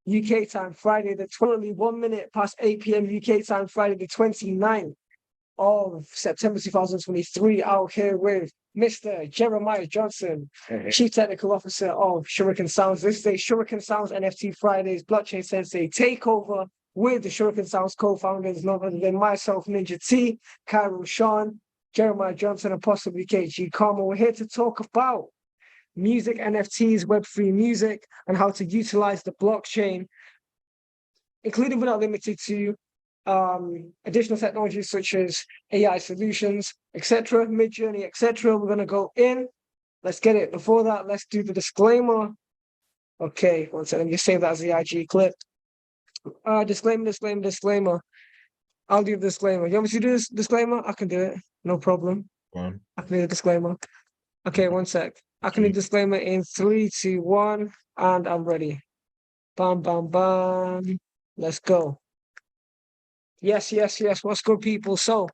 UK time, Friday, currently 1 minute past 8 p.m. UK time, Friday, the 29th of September 2023, out here with Mr. Jeremiah Johnson, Chief Technical Officer of SHURiKAN Sounds. This is a SHURiKAN Sounds NFT Fridays Blockchain Sensei takeover with the SHURiKAN Sounds co-founders, none other than myself, Ninja T, Cairo Sean, Jeremiah Johnson, and possibly KG Karma. We're here to talk about music, NFTs, Web3 music, and how to utilize the blockchain, including but not limited to additional technologies such as AI solutions, etc., Mid-Journey, etc. We're going to go in. Let's get it. Before that, let's do the disclaimer. Okay, one second. Let me just save that as the IG clip. Disclaimer. I'll do the disclaimer. You want me to do this disclaimer? I can do it. No problem. I can do the disclaimer. Okay, one sec. I can do the disclaimer in 3, 2, 1, and I'm ready. Bam, bam, bam. Let's go. Yes. What's good, people? So,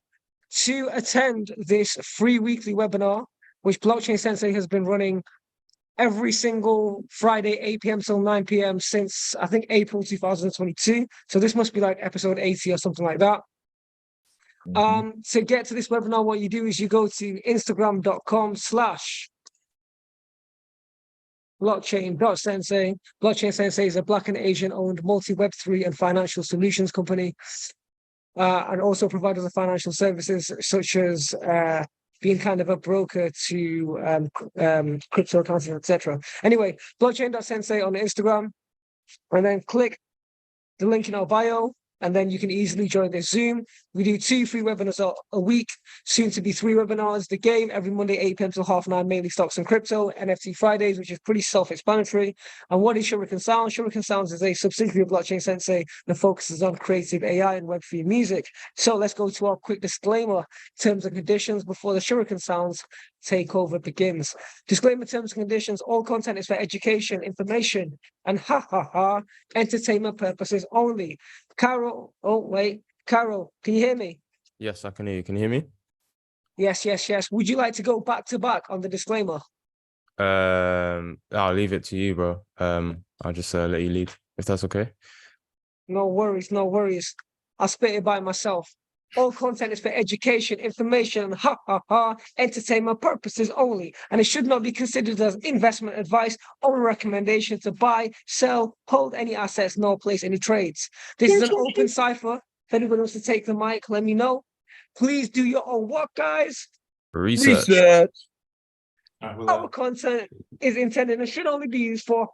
to attend this free weekly webinar, which Blockchain Sensei has been running every single Friday, 8 p.m. till 9 p.m. since, I think, April 2022. So this must be like episode 80 or something like that. To get to this webinar, what you do is you go to instagram.com/blockchain.sensei. Blockchain Sensei is a Black and Asian owned multi-Web3 and financial solutions company. And also providers of financial services such as being kind of a broker to cryptocurrencies, etc. Anyway, blockchain.sensei on Instagram, and then click the link in our bio, and then you can easily join this Zoom. We do 2 free webinars a week, soon to be 3 webinars. The game every Monday, 8 p.m. till 9:30, mainly stocks and crypto. NFT Fridays, which is pretty self-explanatory. And what is SHURiKAN Sounds? SHURiKAN Sounds is a subsidiary of Blockchain Sensei that focuses on creative AI and Web3 music. So let's go to our quick disclaimer, terms and conditions, before the SHURiKAN Sounds takeover begins. Disclaimer, terms and conditions: all content is for education, information, and entertainment purposes only. Carol, Carol, can you hear me? Yes, I can hear you. Can you hear me? Yes. Would you like to go back to back on the disclaimer? I'll leave it to you, bro. I'll just let you lead, if that's okay. No worries. I'll spit it by myself. All content is for education, information, and entertainment purposes only, and it should not be considered as investment advice or recommendation to buy, sell, hold any assets, nor place any trades. This is an open cipher. If anyone wants to take the mic, let me know. Please do your own work, guys. Research. Our content is intended and should only be used for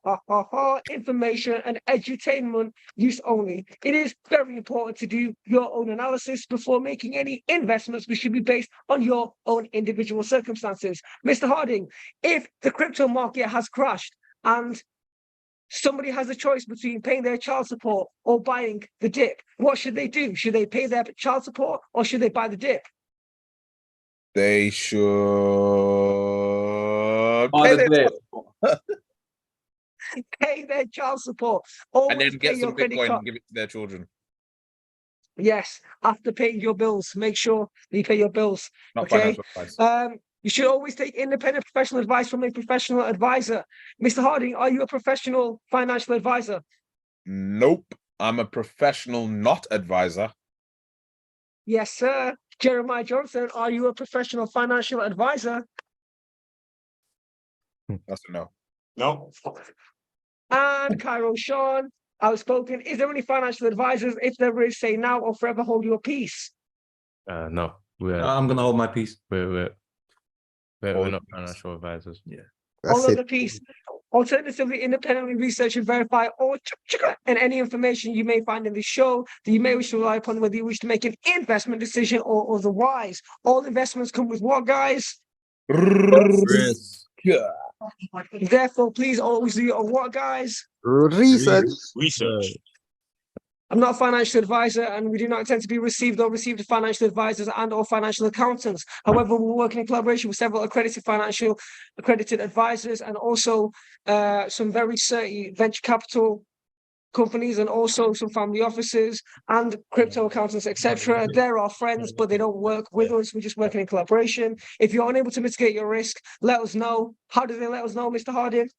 information and edutainment use only. It is very important to do your own analysis before making any investments, which should be based on your own individual circumstances. Mr. Harding, if the crypto market has crashed and somebody has a choice between paying their child support or buying the dip, what should they do? Should they pay their child support or should they buy the dip? They should pay their child support. Always and then get some credit Bitcoin card. and give it to their children. Yes, after paying your bills, make sure you pay your bills. Not okay. financial advice. You should always take independent professional advice from a professional advisor. Mr. Harding, are you a professional financial advisor? Nope. I'm a professional not advisor. Yes, sir. Jeremiah Johnson, are you a professional financial advisor? That's a no. No. And Cairo Sean, outspoken. Is there any financial advisors? If there is, say now or forever hold your peace. No. I'm gonna hold my peace. We're not financial advisors. Yeah. All of the piece. Alternatively, independently research and verify all and any information you may find in the show that you may wish to rely upon, whether you wish to make an investment decision or otherwise. All investments come with what, guys? Risk. Therefore, please always do your what, guys? Research. I'm not a financial advisor, and we do not intend to be received financial advisors and or financial accountants. However, we're working in collaboration with several accredited advisors and also some very certain venture capital companies and also some family offices and crypto accountants, etc. They're our friends, but they don't work with us. We're just working in collaboration. If you're unable to mitigate your risk, let us know. How do they let us know, Mr. Harding?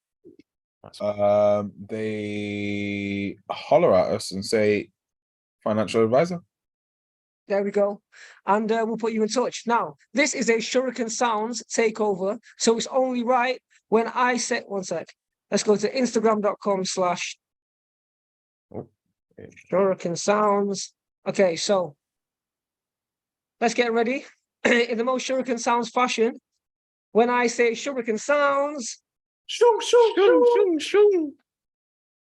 They holler at us and say financial advisor. There we go. And we'll put you in touch. Now, this is a Shuriken Sounds takeover. So it's only right when I say, one sec. Let's go to Instagram.com/ Shuriken Sounds. Okay, so let's get ready. In the most Shuriken Sounds fashion, when I say Shuriken Sounds, Shoo, shoo, shoo, shoo.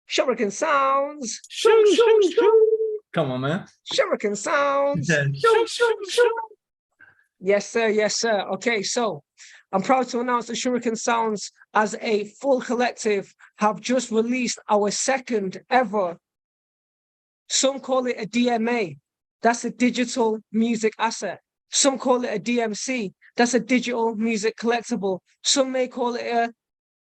Shuriken Sounds, Shoo, shoo, shoo. Come on, man. Shuriken Sounds. Shoo, shoo, shoo. Yes, sir. Yes, sir. Okay, so I'm proud to announce that Shuriken Sounds, as a full collective, have just released our second ever. Some call it a DMA. That's a digital music asset. Some call it a DMC. That's a digital music collectible. Some may call it a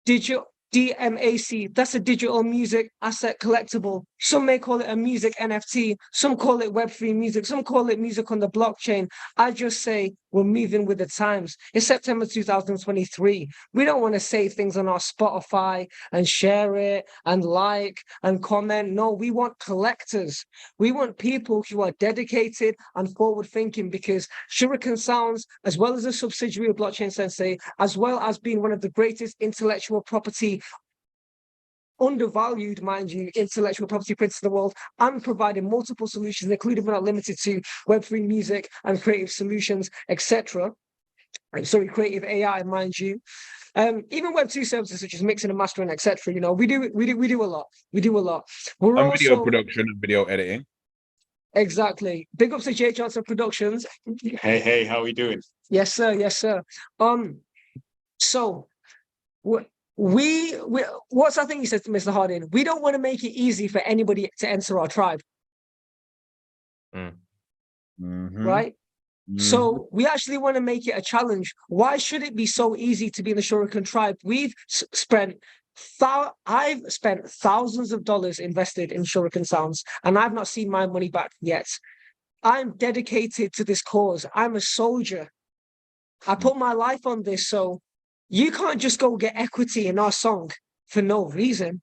digital DMAC. That's a digital music asset collectible. Some may call it a music NFT. Some call it Web3 music. Some call it music on the blockchain. I just say we're moving with the times. It's September 2023. We don't want to say things on our Spotify and share it and like and comment. No, we want collectors. We want people who are dedicated and forward thinking, because Shuriken Sounds, as well as a subsidiary of Blockchain Sensei, as well as being one of the greatest intellectual property, undervalued, mind you, intellectual property prints in the world, and providing multiple solutions, including but not limited to Web3 music and creative solutions, etc. Sorry, creative AI, mind you. Even Web2 services such as mixing and mastering, etc. You know, we do a lot. We do a lot. We're And also video production and video editing. exactly. Big ups to J Johnson Productions. Hey, how we doing? Yes, sir. Yes, sir. So we what's I think he said to Mr. Harding, we don't want to make it easy for anybody to enter our tribe, Mhm. right? Mhm. So we actually want to make it a challenge. Why should it be so easy to be in the Shuriken tribe? I've spent thousands of dollars invested in Shuriken Sounds, and I've not seen my money back yet. I'm dedicated to this cause. I'm a soldier. I put my life on this, so you can't just go get equity in our song for no reason.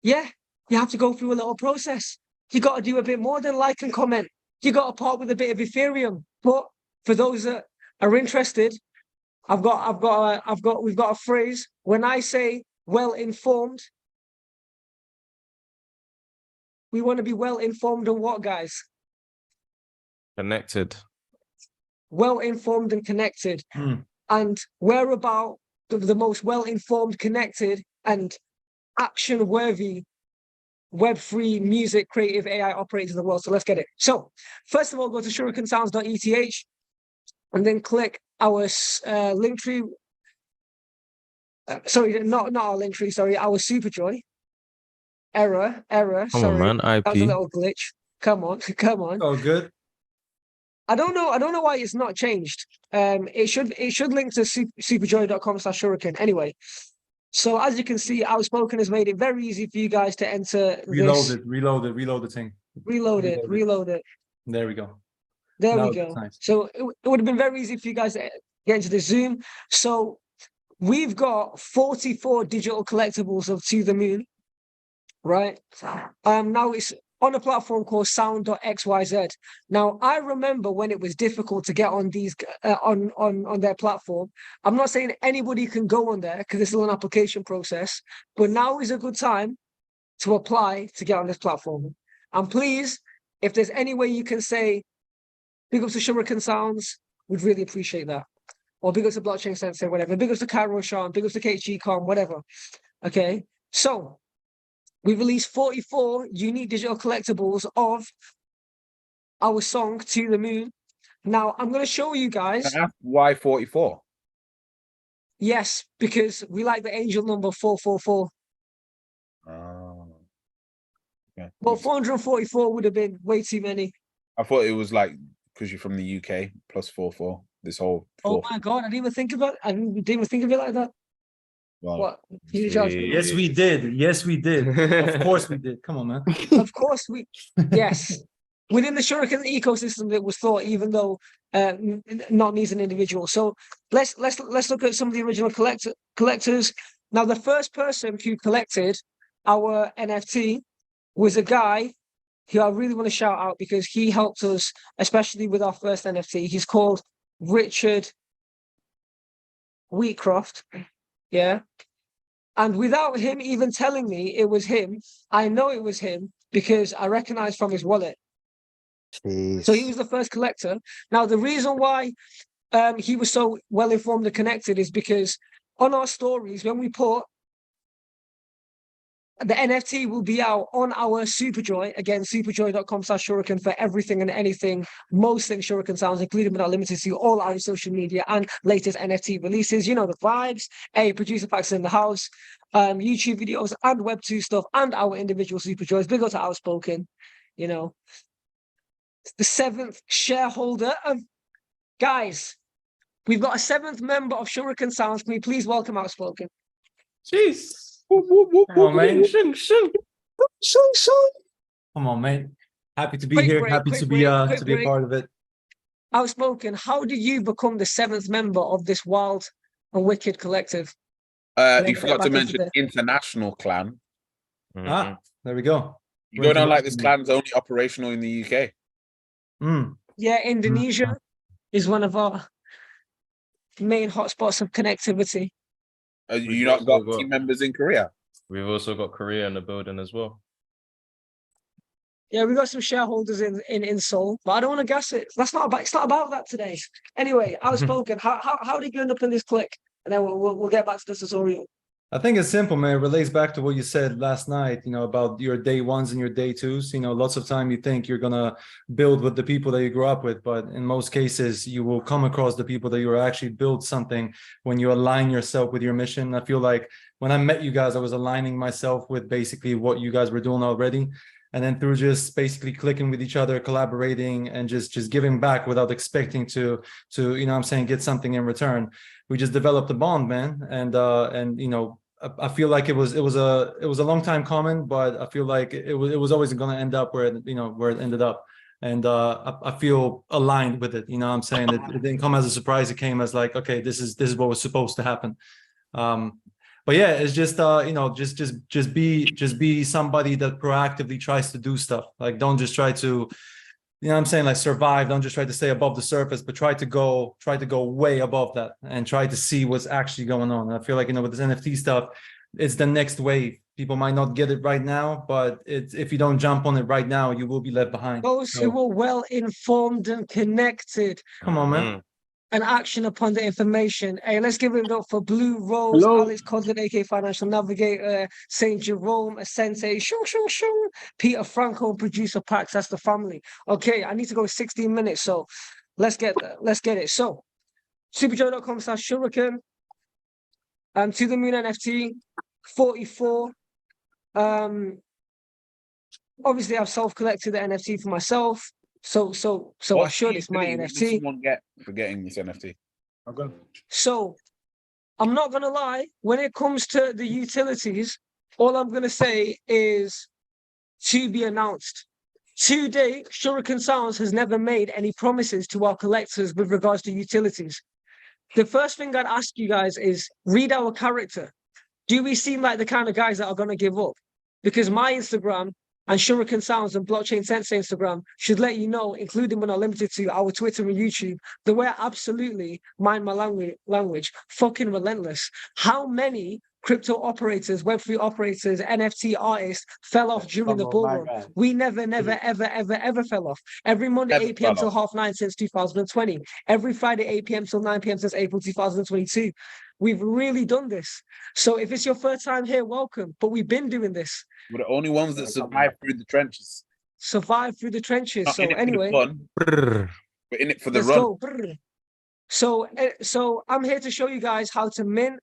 Yeah, you have to go through a little process. You got to do a bit more than like and comment. You got to part with a bit of Ethereum. But for those that are interested, we've got a phrase. When I say well informed, we want to be well informed on what, guys? Connected. Well informed and connected. And we're about the most well informed, connected, and action worthy Web3 music creative AI operators in the world. So let's get it. So first of all, go to SHURiKANSounds.eth and then click our link tree. Sorry, not our link tree. Sorry, our Superjoy. Error. Come Sorry, on, man. that was a IP. little glitch. Come on. Oh, good. I don't know why it's not changed. It should link to superjoy.com/Shuriken. Anyway, so as you can see, Outspoken has made it very easy for you guys to enter Reload this. it. Reload the thing. Reload it. There we go. There Now we it's go. nice. So it would have been very easy for you guys to get into the Zoom. So we've got 44 digital collectibles of To the Moon, right? Now it's on a platform called SOUND.XYZ. Now I remember when it was difficult to get on these on their platform. I'm not saying anybody can go on there because it's still an application process, but now is a good time to apply to get on this platform. And please, if there's any way you can say big ups to Shuriken Sounds, we'd really appreciate that. Or big ups to Blockchain Sensei, whatever. Big ups to Cairo Sean, big ups to KHGCon, whatever. Okay, so we released 44 unique digital collectibles of our song To the Moon. Now I'm going to show you guys. Why 44? Yes, because we like the angel number 444. Oh. Okay. But 444 would have been way too many. I thought it was like because you're from the UK plus 44. This whole Oh 4. my god, I didn't even think about it. I didn't even think of it like that. Well, What? You judge me? Yes, we did. Yes, we did. Of course we did. Come on, man. Of course we. Yes. Within the Shuriken ecosystem, it was thought, even though not me as an individual. So let's look at some of the original collectors. Now, the first person who collected our NFT was a guy who I really want to shout out because he helped us, especially with our first NFT. He's called Richard Wheatcroft. Yeah. And without him even telling me it was him, I know it was him because I recognized from his wallet. So he was the first collector. Now, the reason why he was so well informed and connected is because on our stories, when we put the NFT will be out on our Superjoy. Again, superjoy.com/Shurikan for everything and anything, most things Shurikan Sounds, including but not limited to all our social media and latest NFT releases. You know the vibes. Producer packs in the house, YouTube videos and Web2 stuff and our individual Superjoys. Big up to Outspoken, you know. The 7th shareholder of guys. We've got a 7th member of Shurikan Sounds. Can we please welcome Outspoken? Jeez. Come on, man. Come on, man. Happy to be Quick here. break, Happy quick to be break, quick to be a break. part of it. Outspoken, how did you become the 7th member of this wild and wicked collective? You forgot to mention international clan. Ah, there we go. You go down like this clan's only operational in the UK. Yeah, Indonesia is one of our main hotspots of connectivity. You not got team members in Korea? We've also got Korea in the building as well. Yeah, we got some shareholders in Seoul, but I don't want to gas it. That's not about. It's not about that today. Anyway, Outspoken. How did you end up in this clique? And then we'll get back to the tutorial. I think it's simple, man. It relates back to what you said last night, you know, about your day ones and your day twos. You know, lots of time you think you're going to build with the people that you grew up with, but in most cases, you will come across the people that you actually build something when you align yourself with your mission. I feel like when I met you guys, I was aligning myself with basically what you guys were doing already. And then through just basically clicking with each other, collaborating and just giving back without expecting to, you know what I'm saying, get something in return. We just developed a bond, man. And you know, I feel like it was a long time coming, but I feel like it was always going to end up where it ended up. And I feel aligned with it. You know what I'm saying? It didn't come as a surprise. It came as like, okay, this is what was supposed to happen. But yeah, it's just you know, just be somebody that proactively tries to do stuff. Like, don't just try to, you know what I'm saying, like survive. Don't just try to stay above the surface, but try to go way above that and try to see what's actually going on. And I feel like, you know, with this NFT stuff, it's the next wave. People might not get it right now, but if you don't jump on it right now, you will be left behind. Those who are well informed and connected. Come on, man. And action upon the information. Hey, let's give it up for Blue Rose, Hello. Alex Codlin, aka Financial Navigator, Saint Jerome, Sensei, Peter Franco, producer Pax. That's the family. Okay, I need to go 16 minutes, so let's get it. So, superjoy.com/Shurikan, To the Moon NFT, 44. Obviously, I've self-collected the NFT for myself. So I should. It's my NFT. What did someone get for getting this NFT? Okay. So I'm not gonna lie, when it comes to the utilities, all I'm gonna say is to be announced. To date, Shurikan Sounds has never made any promises to our collectors with regards to utilities. The first thing I'd ask you guys is read our character. Do we seem like the kind of guys that are gonna give up? Because my Instagram and Shurikan Sounds and Blockchain Sensei Instagram should let you know, including but not limited to our Twitter and YouTube, that we're absolutely, mind my language, fucking relentless. How many crypto operators, Web3 operators, NFT artists fell off during the bull run? We never, ever fell off. Every Monday, 8 p.m. till 9:30 since 2020. Every Friday, 8 p.m. till 9 p.m. since April 2022. We've really done this. So if it's your first time here, welcome. But we've been doing this. We're the only ones that survive through the trenches. Survive through the trenches. Not So in it anyway, for the fun, we're in it for the let's run. go. So I'm here to show you guys how to mint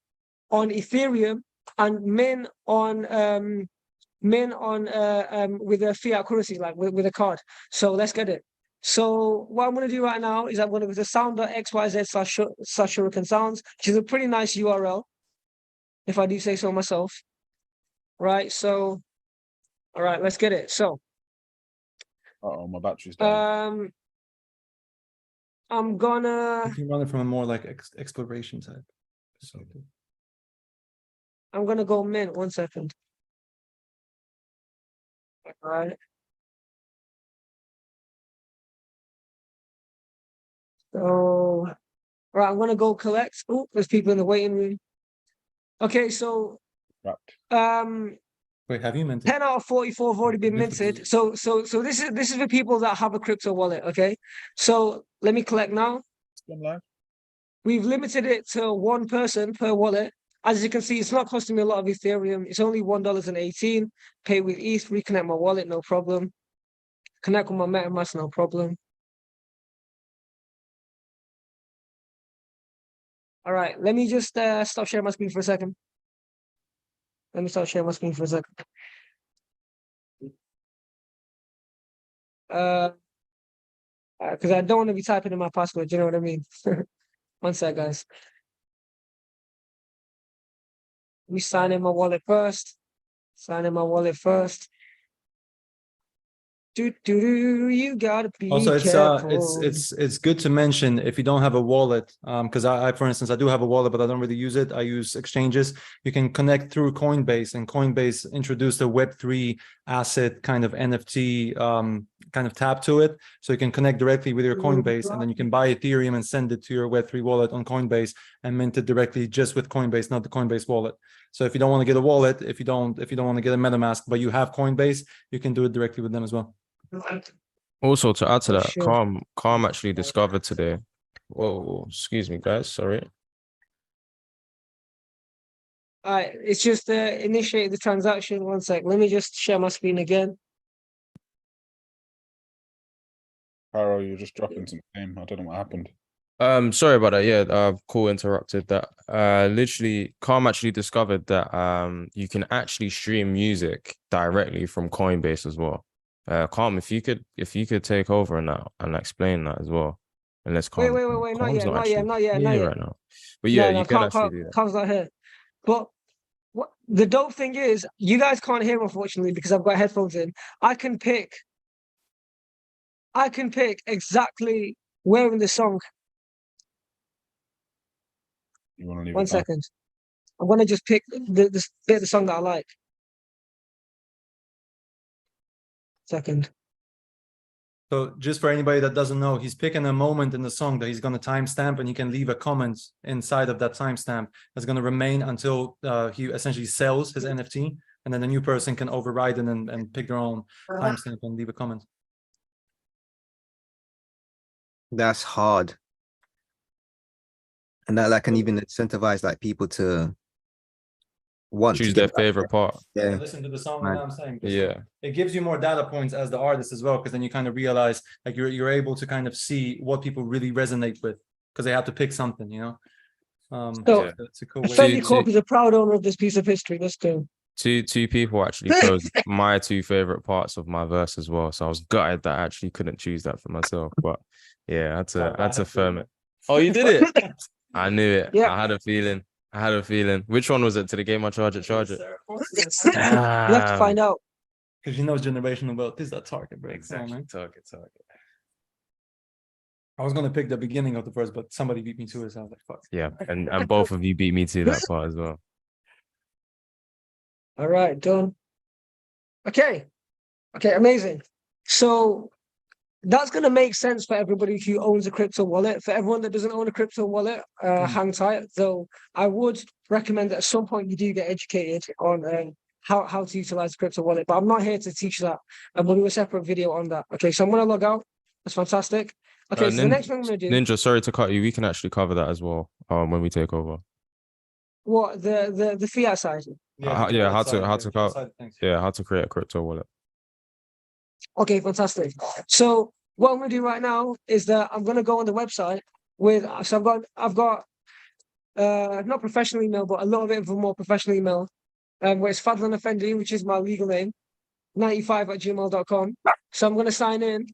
on Ethereum and mint on with a fiat currency, like with a card. So let's get it. So what I'm going to do right now is I'm going to go to sound.xyz/Shurikan Sounds, which is a pretty nice URL, if I do say so myself. Right. So, all right, let's get it. So, My battery's dying. I'm gonna. You can run it from a more like exploration type. I'm gonna go mint. 1 second. All right. So, right, I'm gonna go collect. Oh, there's people in the waiting room. Okay, so Wrapped. Wait, have you meant 10 out of 44 have already been Different. minted. So this is for people that have a crypto wallet. Okay, so let me collect now. It's gone live. We've limited it to one person per wallet. As you can see, it's not costing me a lot of Ethereum. It's only $1.18. Pay with ETH, reconnect my wallet, no problem. Connect with my MetaMask, no problem. All right, let me just stop sharing my screen for a second. Let me stop sharing my screen for a second. Because I don't want to be typing in my password, you know what I mean? One sec, guys. We sign in my wallet first. Sign in my wallet first. You gotta be Also, careful. it's good to mention if you don't have a wallet, because I for instance I do have a wallet, but I don't really use it. I use exchanges. You can connect through Coinbase, and Coinbase introduced a Web3 asset kind of NFT kind of tab to it, so you can connect directly with your Coinbase, and then you can buy Ethereum and send it to your Web3 wallet on Coinbase and mint it directly just with Coinbase, not the Coinbase wallet. So if you don't want to get a wallet, if you don't want to get a MetaMask, but you have Coinbase, you can do it directly with them as well. Also, to add to Oh, that, sure. Calm actually discovered today. Whoa, excuse me, guys. Sorry. All right, it's just initiate the transaction. One sec. Let me just share my screen again. Pyro, you're just dropping some game. I don't know what happened. Sorry about that. Yeah, call interrupted that. Literally, Calm actually discovered that you can actually stream music directly from Coinbase as well. Calm, if you could take over and that and explain that as well. And let's Calm. Wait. Not Calm's yet. Not actually yet. here right now. But yeah, you can actually do that. Calm's not here. But what the dope thing is, you guys can't hear unfortunately because I've got headphones in. I can pick exactly where in the song. You want to leave One it back? second. I'm gonna just pick this bit of the song that I like. Second. So just for anybody that doesn't know, he's picking a moment in the song that he's going to timestamp, and he can leave a comment inside of that timestamp that's going to remain until he essentially sells his NFT, and then the new person can override it and pick their own timestamp and leave a comment. That's hard. And that can even incentivize like people to want to Choose their get back. favorite part. Yeah. Listen to the song, Right. and I'm saying Yeah. it gives you more data points as the artist as well, because then you kind of realize like you're able to kind of see what people really resonate with, because they have to pick something, you know. So, Yeah. It's a cool way. Fendi to- Corp is a proud owner of this piece of history. Let's go. Two people actually chose my two favorite parts of my verse as well. So I was gutted that I actually couldn't choose that for myself. But yeah, I had to firm it. Oh, you did it. I knew it. Yeah. I had a feeling. Which one was it? To the game I charge it? You'll have to find out. Because you know generational wealth is that target, bro. Exactly. Man. Target. I was gonna pick the beginning of the verse, but somebody beat me to it, so I was like, fuck. Yeah, and both of you beat me to that part as well. All right, done. Okay, amazing. So that's going to make sense for everybody who owns a crypto wallet. For everyone that doesn't own a crypto wallet, hang tight. Though I would recommend that at some point you do get educated on how to utilize the crypto wallet. But I'm not here to teach that. I'm going to do a separate video on that. Okay, so I'm going to log out. That's fantastic. Okay, so the next thing I'm going to do. Ninja, sorry to cut you. We can actually cover that as well when we take over. What the fiat side? How to create a crypto wallet. Okay, fantastic. So what I'm going to do right now is that I'm going to go on the website so I've got not professional email, but a little bit of a more professional email, where it's Fadlan Effendi, which is my legal name, 95@gmail.com. So I'm going to sign in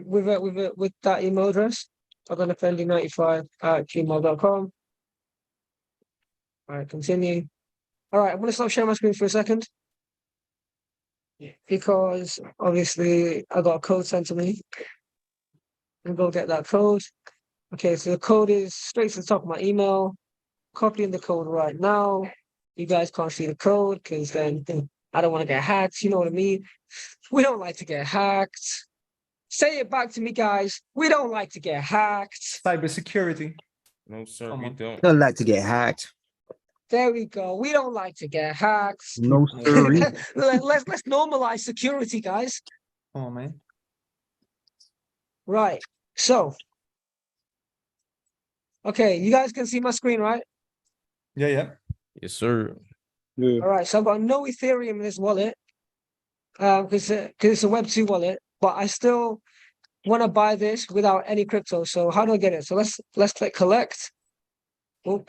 with that email address, Fadlan Effendi 95@gmail.com. All right, continue. All right, I'm going to stop sharing my screen for a second, because obviously I got a code sent to me. And go get that code. Okay, so the code is straight to the top of my email. Copying the code right now. You guys can't see the code because then I don't want to get hacked. You know what I mean? We don't like to get hacked. Say it back to me, guys. We don't like to get hacked. Cybersecurity. No, sir, Come we on. don't. Don't like to get hacked. There we go. We don't like to get hacked. No, sir. Let's normalize security, guys. Come on, man. Right. So, okay, you guys can see my screen, right? Yeah, yeah. Yes, sir. Yeah. All right. So I've got no Ethereum in this wallet, because it's a Web2 wallet, but I still want to buy this without any crypto. So how do I get it? So let's click collect. Oh.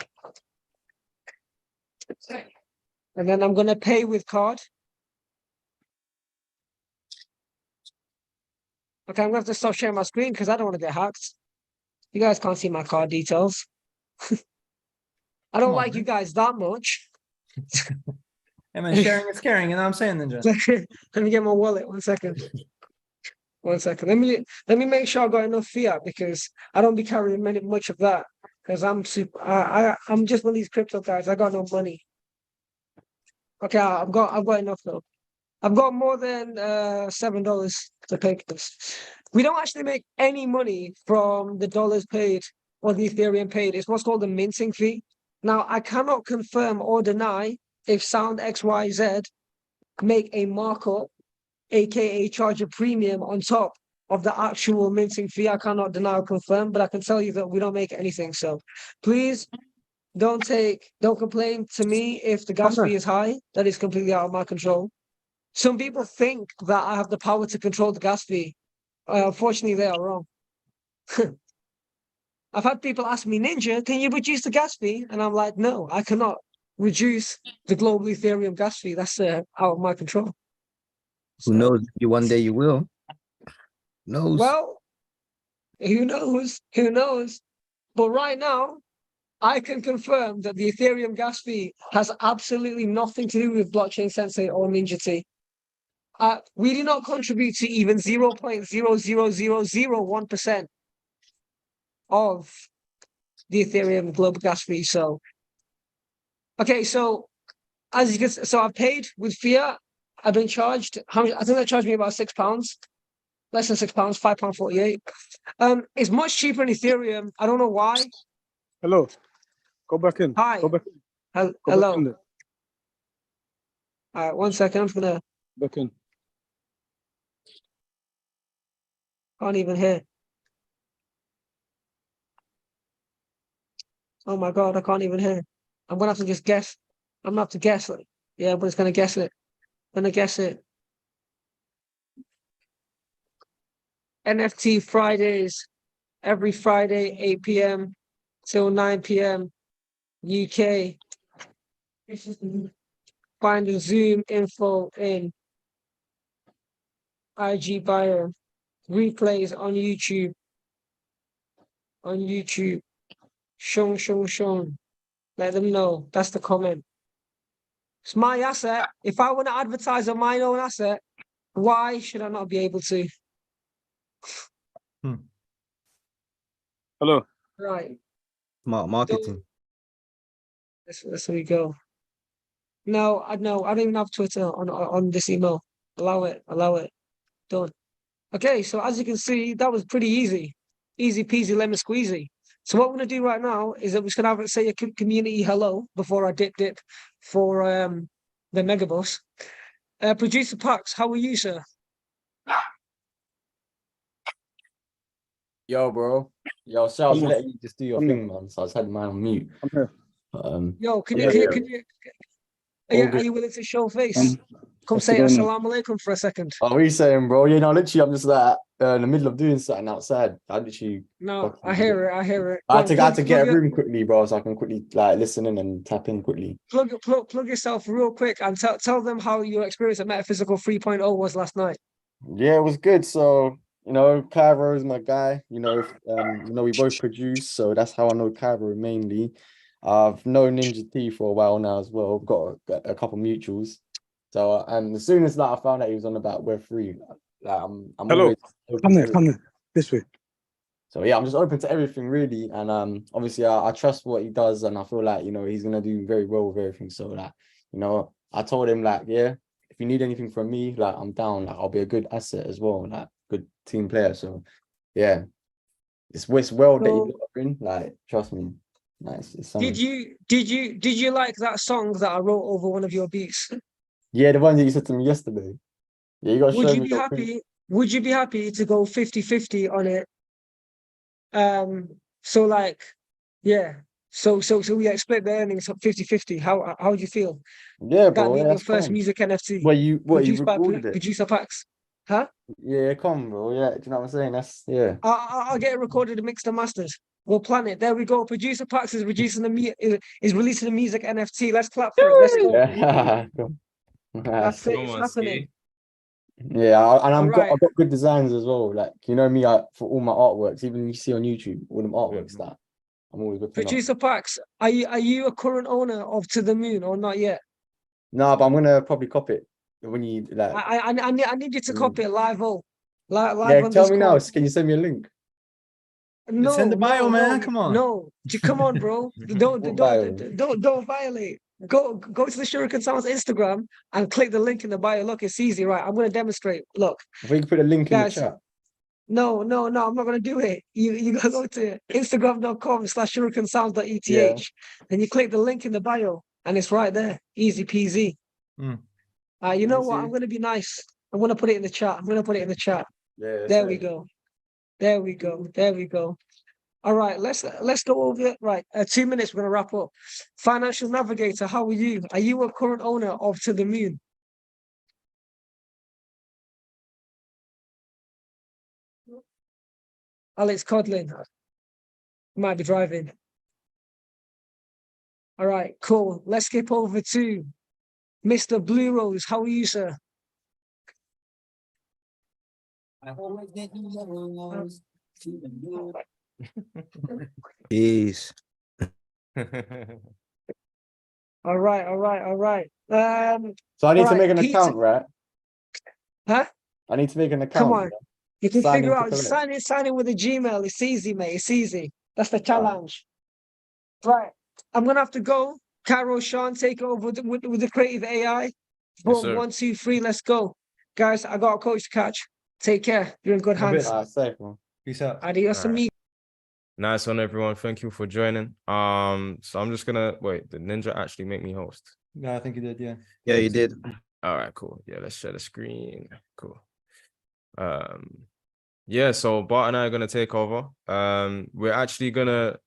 And then I'm gonna pay with card. Okay, I'm gonna have to stop sharing my screen because I don't want to get hacked. You guys can't see my card details. I Come don't on, like you man. guys that much. Hey, man, sharing is caring, you know what I'm saying, Ninja? Let me get my wallet. 1 second. 1 second. Let me make sure I got enough fiat because I don't be carrying much of that. Because I'm super. I'm just one of these crypto guys. I got no money. Okay, I've got enough though. I've got more than $7 to pay for this. We don't actually make any money from the dollars paid or the Ethereum paid. It's what's called the minting fee. Now I cannot confirm or deny if SOUND.XYZ make a markup, aka charge a premium on top of the actual minting fee. I cannot deny or confirm, but I can tell you that we don't make anything. So please don't complain to me if the gas fee is high. That is completely out of my control. Some people think that I have the power to control the gas fee. Unfortunately, they are wrong. I've had people ask me, Ninja, can you reduce the gas fee? And I'm like, no, I cannot reduce the global Ethereum gas fee. That's out of my control. Who So, knows? You one day you will. Knows. well, who knows? Who knows? But right now, I can confirm that the Ethereum gas fee has absolutely nothing to do with Blockchain Sensei or Ninja T. We do not contribute to even 0.00001% of the Ethereum global gas fee. So, okay, so as you can, so I've paid with fiat. I've been charged. How much? I think they charged me about £6, less than £6, £5.48. It's much cheaper in Ethereum. I don't know why. Hello. Go back in. Hi. Go back in. Go back in Hello. there. All right, 1 second. I'm just gonna. Back in. Can't even hear. Oh my God, I can't even hear. I'm gonna have to just guess. I'm gonna have to guess it. Yeah, but it's gonna guess it. Gonna guess it. NFT Fridays, every Friday, 8 p.m. till 9 p.m. UK. Find the Zoom info in IG bio. Replays on YouTube. On YouTube. Shong. Let them know. That's the comment. It's my asset. If I want to advertise on my own asset, why should I not be able to? Hello. Right. Smart marketing. That's where we go. No, I don't even have Twitter on this email. Allow it. Done. Okay, so as you can see, that was pretty easy. Easy peasy lemon squeezy. So what we're gonna do right now is that we're just gonna have say a community hello before I dip for the Megabus. Producer Pax, how are you, sir? Yo, bro. Yo, so I was Come on. letting you just do your Come thing, man. So I just had mine on mute. I'm here. Yo, can Yeah, you All are good. you willing to show face? Come what's say going on? assalamu alaikum for a second. Oh, what are you saying, bro? You know, literally, I'm just like in the middle of doing something outside. I literally, No, I hear it. I had Go on, to get a room quickly, bro, so I can quickly like listen in and tap in quickly. plug yourself real quick and tell them how your experience at Metaphysical 3.0 was last night. Yeah, it was good. So, you know, Cairo is my guy. You know, we both produce, so that's how I know Cairo mainly. I've known Ninja T for a while now as well. Got a couple mutuals. So, and as soon as I found out he was on about Web3, I'm Hello. always open to Come there. This way. So yeah, I'm just open to everything really, and obviously I trust what he does, and I feel like he's gonna do very well with everything. So like, I told him like, yeah, if you need anything from me, like I'm down. Like I'll be a good asset as well, like good team player. So yeah, it's well that So- you're offering. Like trust me, nice. It's Did you like that song that I wrote over one of your beats? Yeah, the one that you said to me yesterday. Yeah, you gotta Would show you me be your print. happy? Would you be happy to go 50-50 on it? So like, yeah. So we split the earnings up 50-50. How do you feel? Yeah, That bro. Yeah, being your that's first calm. music NFT What you produced by recorded it? producer packs. Huh? Yeah, come, bro. Yeah, do you know what I'm saying? That's yeah. I'll get it recorded and mixed and mastered. We'll plan it. There we go. Producer Pax is reducing is releasing the music NFT. Let's clap for it. Let's go. Yeah, come. That's it. Come It's on, happening. Ski. Yeah, and All right. I've got good designs as well. Like you know me, for all my artworks, even you see on YouTube, all them artworks that I'm always looking up. Producer Pax, are you a current owner of To the Moon or not yet? No, but I'm gonna probably copy it when you like. I need you to copy it live. Yeah, On tell this me now. call. Can you send me a link? It's in the bio, man. Come on. No. Come on, bro. What bio? Don't violate. Go to the SHURiKAN Sounds Instagram and click the link in the bio. Look, it's easy, right? I'm gonna demonstrate. Look, If we can put a link in the guys. chat. No, I'm not gonna do it. You gotta go to instagram.com/shurikansounds.eth Yeah. and you click the link in the bio and it's right there. Easy peasy. Mm. You Let know me what? see. I'm gonna be nice. I'm gonna put it in the chat. Yeah. There we go. There we go. All right, let's go over it. Right, 2 minutes. We're gonna wrap up. Financial Navigator, how are you? Are you a current owner of To the Moon? Alex Codlin might be driving. All right, cool. Let's skip over to Mr. Blue Rose. How are you, sir? Jeez. All right. So I need All to right, make an Peter. account, right? Huh? I need to make an account. Come on. You can Sign figure in to out, collect. sign in with a Gmail. It's easy, mate. It's easy. That's the challenge. Right. I'm gonna have to go. Caro, Sean, take over with the creative AI. Boom, sir. 1, 2, 3, let's go. Guys, I got a coach to catch. Take care. You're in good In a bit. hands. Safe, man. Peace out. Adios, All right. amigo. Nice one, everyone. Thank you for joining. So I'm just gonna wait. Did Ninja actually make me host? Yeah, I think you did. Yeah. Yeah, you did. All right, cool. Yeah, let's share the screen. Cool. Yeah, so Bart and I are gonna take over. We're actually gonna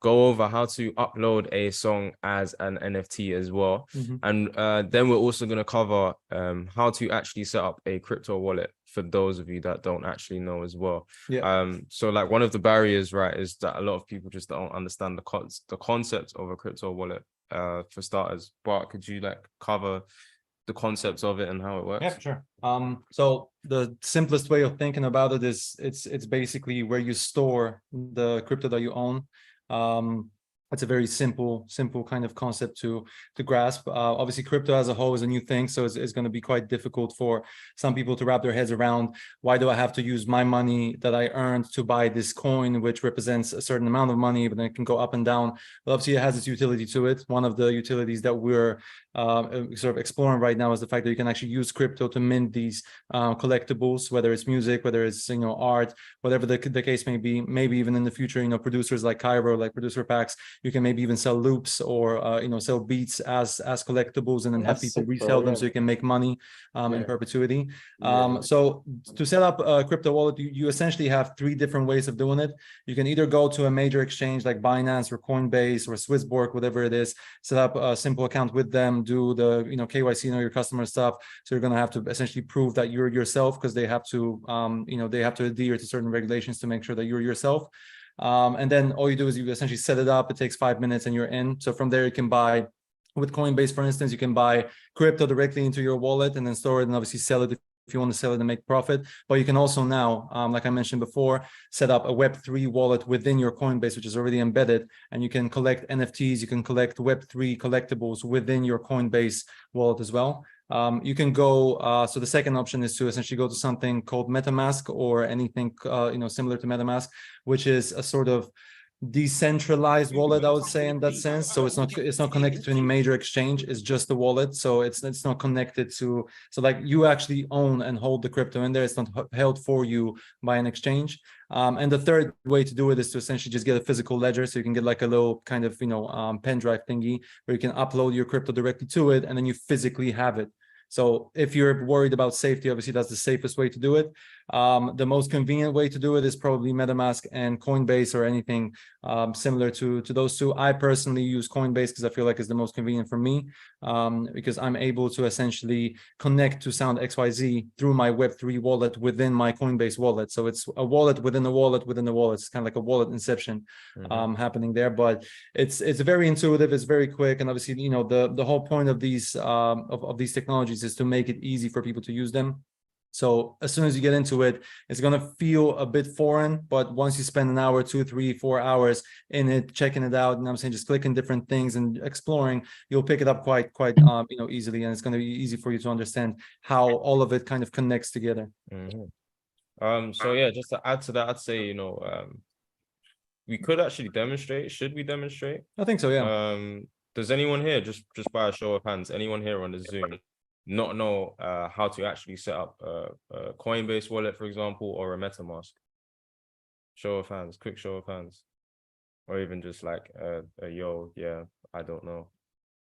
go over how to upload a song as an NFT as well. Mhm. And then we're also gonna cover how to actually set up a crypto wallet for those of you that don't actually know as well. Yeah. So like one of the barriers, right, is that a lot of people just don't understand the concept of a crypto wallet. For starters, Bart, could you like cover the concepts of it and how it works? Yeah, for sure. So the simplest way of thinking about it is it's basically where you store the crypto that you own. It's a very simple kind of concept to grasp. Obviously, crypto as a whole is a new thing, so it's going to be quite difficult for some people to wrap their heads around. Why do I have to use my money that I earned to buy this coin, which represents a certain amount of money, but then it can go up and down? But obviously, it has its utility to it. One of the utilities that we're sort of exploring right now is the fact that you can actually use crypto to mint these collectibles, whether it's music, whether it's art, whatever the case may be. Maybe even in the future, producers like Cairo, like producer packs, you can maybe even sell loops or sell beats as collectibles and then have That's people sick, resell bro, them yeah. so you can make money in Yeah. perpetuity. Yeah. So to set up a crypto wallet, you essentially have 3 different ways of doing it. You can either go to a major exchange like Binance or Coinbase or Swissborg, whatever it is, set up a simple account with them, do the KYC, know your customer stuff. So you're going to have to essentially prove that you're yourself, because they have to they have to adhere to certain regulations to make sure that you're yourself. And then all you do is you essentially set it up. It takes 5 minutes and you're in. So from there you can buy, with Coinbase, for instance, you can buy crypto directly into your wallet and then store it and obviously sell it if you want to sell it and make profit. But you can also now, like I mentioned before, set up a Web3 wallet within your Coinbase, which is already embedded, and you can collect NFTs, you can collect Web3 collectibles within your Coinbase wallet as well. You can go, so the second option is to essentially go to something called MetaMask or anything, similar to MetaMask, which is a sort of decentralized wallet, I would say, in that sense. So it's not connected to any major exchange. It's just a wallet. So it's not connected to, so like you actually own and hold the crypto in there. It's not held for you by an exchange. And the third way to do it is to essentially just get a physical ledger. So you can get like a little kind of, pen drive thingy where you can upload your crypto directly to it, and then you physically have it. So if you're worried about safety, obviously that's the safest way to do it. The most convenient way to do it is probably MetaMask and Coinbase, or anything similar to those two. I personally use Coinbase because I feel like it's the most convenient for me, because I'm able to essentially connect to SOUND.XYZ through my Web3 wallet within my Coinbase wallet. So it's a wallet within a wallet within a wallet. It's kind of like a wallet inception happening there, but it's very intuitive. It's very quick, and obviously the whole point of these of these technologies is to make it easy for people to use them. So as soon as you get into it, it's going to feel a bit foreign, but once you spend an hour, 2, 3, 4 hours in it, checking it out, and I'm saying just clicking different things and exploring, you'll pick it up quite easily, and it's going to be easy for you to understand how all of it kind of connects together. So yeah, just to add to that, I'd say we could actually demonstrate. Should we demonstrate? I think so, yeah. Does anyone here, just by a show of hands, anyone here on the Zoom not know how to actually set up a Coinbase wallet, for example, or a MetaMask? Show of hands, quick show of hands, or even just like a yo, yeah, I don't know.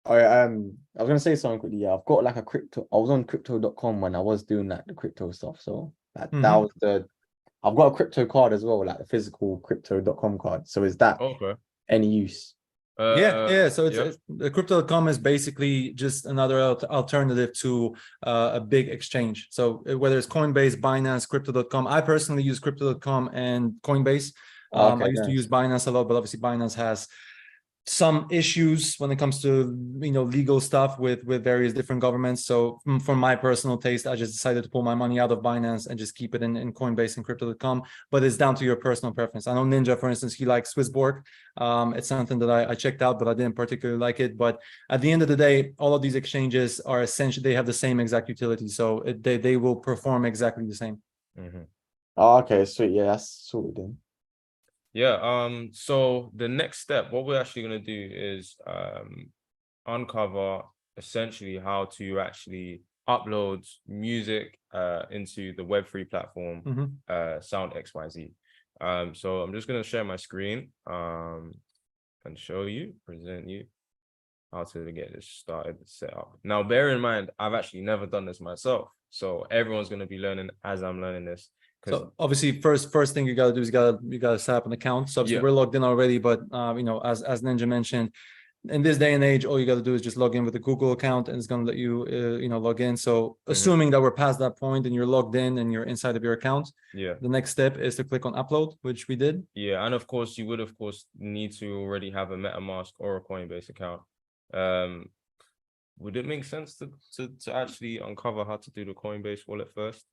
All right, I was gonna say something quickly. Yeah, I've got like a crypto. I was on crypto.com when I was doing like the crypto stuff. So that was I've got a crypto card as well, like a physical crypto.com card. So is that any use? Yeah. So it's the crypto.com is basically just another alternative to a big exchange. So whether it's Coinbase, Binance, crypto.com, I personally use crypto.com and Coinbase. I used to use Binance a lot, but obviously Binance has some issues when it comes to legal stuff with various different governments. So for my personal taste, I just decided to pull my money out of Binance and just keep it in Coinbase and crypto.com. But it's down to your personal preference. I know Ninja, for instance, he likes Swissborg. It's something that I checked out, but I didn't particularly like it. But at the end of the day, all of these exchanges are essentially, they have the same exact utility, so they will perform exactly the same. Oh, okay, sweet. Yeah, that's sorted then. Yeah, so the next step, what we're actually going to do is uncover essentially how to actually upload music into the Web3 platform, SOUND.XYZ. So I'm just going to share my screen and present you how to get this started, set up. Now, bear in mind, I've actually never done this myself. So everyone's going to be learning as I'm learning this. So obviously, first thing you got to do is you got to set up an account. So obviously we're logged in already, but as Ninja mentioned, in this day and age, all you got to do is just log in with a Google account, and it's going to let you log in. So assuming that we're past that point and you're logged in and you're inside of your account, the next step is to click on upload, which we did. Yeah, and of course you would need to already have a MetaMask or a Coinbase account. Would it make sense to actually uncover how to do the Coinbase wallet first?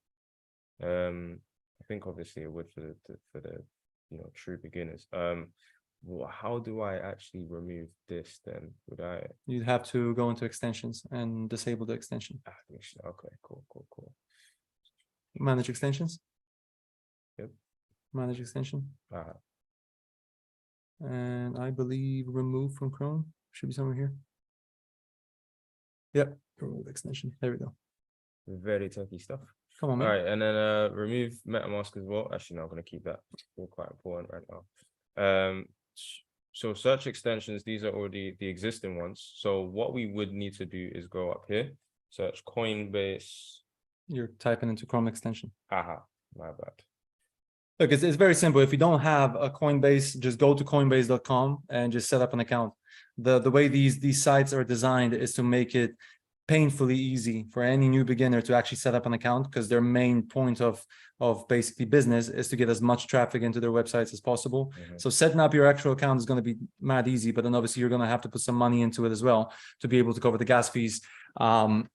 I think obviously it would for the true beginners. How do I actually remove this then? You'd have to go into extensions and disable the extension. Okay, cool. Manage extensions. Yep. Manage extension. And I believe remove from Chrome should be somewhere here. Yep, remove extension. There we go. Very techy stuff. Come on, man. All right, and then remove MetaMask as well. Actually, no, I'm going to keep that. They're quite important right now. So search extensions, these are already the existing ones. So what we would need to do is go up here, search Coinbase. You're typing into Chrome extension. My bad. Look, it's very simple. If you don't have a Coinbase, just go to coinbase.com and just set up an account. The way these sites are designed is to make it painfully easy for any new beginner to actually set up an account, because their main point of basically business is to get as much traffic into their websites as possible. So setting up your actual account is going to be mad easy, but then obviously you're going to have to put some money into it as well to be able to cover the gas fees and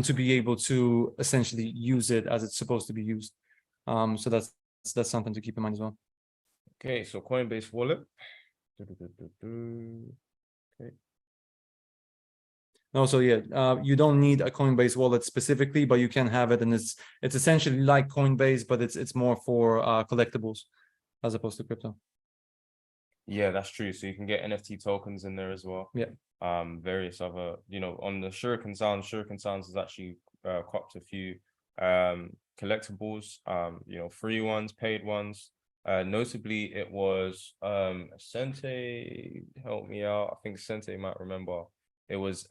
to be able to essentially use it as it's supposed to be used. So that's something to keep in mind as well. Okay, so Coinbase wallet. Okay. Also, you don't need a Coinbase wallet specifically, but you can have it, and it's essentially like Coinbase, but it's more for collectibles as opposed to crypto. Yeah, that's true. So you can get NFT tokens in there as well. Yeah. Various other, on the Shurikan Sounds has actually cropped a few collectibles, free ones, paid ones. Notably, it was Sente, help me out. I think Sente might remember. It was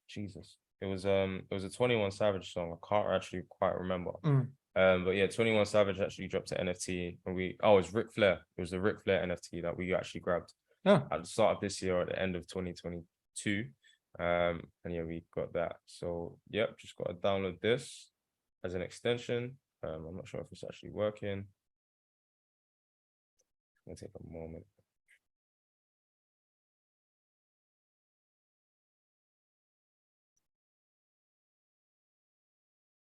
Jesus. It was a 21 Savage song. I can't actually quite remember. But yeah, 21 Savage actually dropped an NFT, and it's Ric Flair. It was the Ric Flair NFT that we actually grabbed at the start of this year or at the end of 2022. And yeah, we got that. So yep, just got to download this as an extension. I'm not sure if it's actually working. It's gonna take a moment.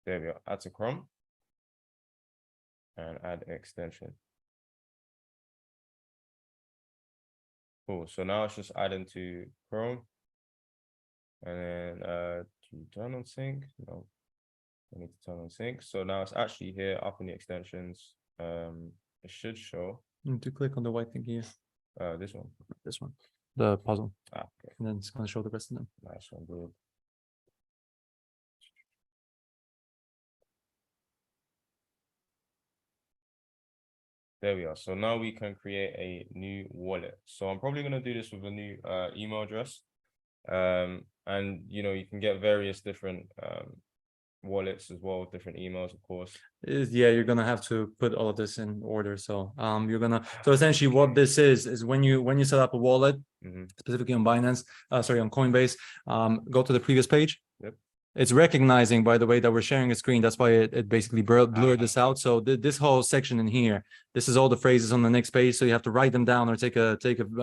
There we go. Add to Chrome and add extension. Cool. So now it's just adding to Chrome, and then to turn on sync. No, I need to turn on sync. So now it's actually here up in the extensions. It should show. You need to click on the white thing here. This one. This one, the puzzle, Okay. and then it's going to show the rest of them. Nice one, bro. There we are. So now we can create a new wallet. So I'm probably going to do this with a new email address. And you can get various different wallets as well, different emails, of course. Yeah, you're gonna have to put all of this in order. So so essentially what this is when you set up a wallet, specifically on Binance, on Coinbase, go to the previous page. Yep. It's recognizing, by the way, that we're sharing a screen. That's why it basically blurred this out. So this whole section in here, this is all the phrases on the next page. So you have to write them down or take a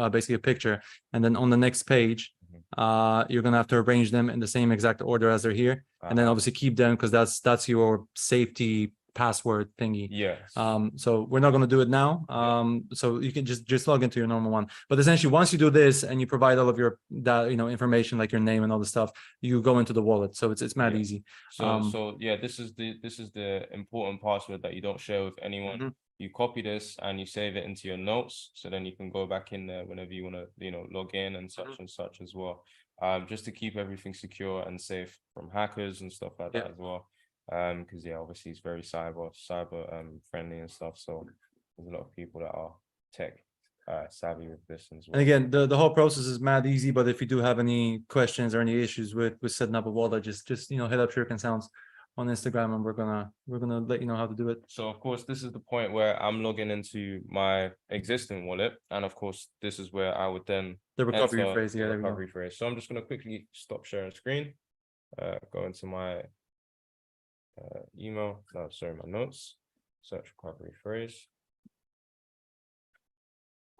basically a picture, and then on the next page, you're gonna have to arrange them in the same exact order as they're here, and then obviously keep them because that's your safety password thingy. Yes. So we're not going to do it now. So you can just log into your normal one. But essentially, once you do this and you provide all of your information like your name and all the stuff, you go into the wallet. So it's mad easy. So yeah, this is the important password that you don't share with anyone. You copy this and you save it into your notes, so then you can go back in there whenever you want to log in and such and such as well. Just to keep everything secure and safe from hackers and stuff like that as well. Because yeah, obviously it's very cyber friendly and stuff. So there's a lot of people that are tech savvy with this as well. And again, the whole process is mad easy. But if you do have any questions or any issues with setting up a wallet, just hit up SHURiKAN Sounds on Instagram, and we're gonna let you know how to do it. So of course, this is the point where I'm logging into my existing wallet, and of course, this is where I would then The recovery enter phrase. the Yeah, there we go. recovery phrase. So I'm just gonna quickly stop sharing screen, go into my email. No, sorry, my notes. Search recovery phrase.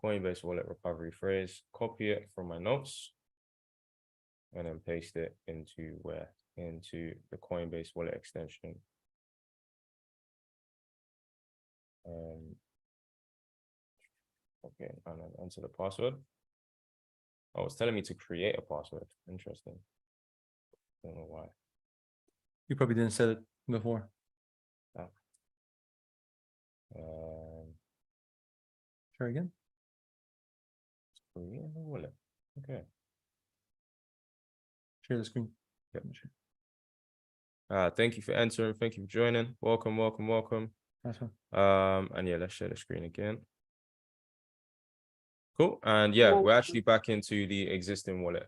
Coinbase wallet recovery phrase. Copy it from my notes, and then paste it into where? Into the Coinbase wallet extension. Okay, and then enter the password. Oh, it's telling me to create a password. Interesting. Don't know why. You probably didn't set it before. Try again. Create a wallet. Okay. Share the screen. Yep. Thank you for entering. Thank you for joining. Welcome. Nice one. And yeah, let's share the screen again. Cool. And yeah, we're actually back into the existing wallet.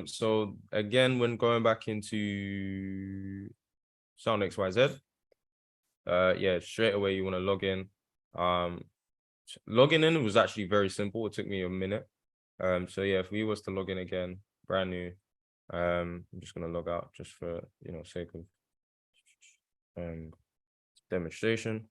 So again, when going back into SOUND.XYZ, yeah, straight away you want to log in. Logging in was actually very simple. It took me a minute. So yeah, if we was to log in again, brand new, I'm just gonna log out just for sake of demonstration.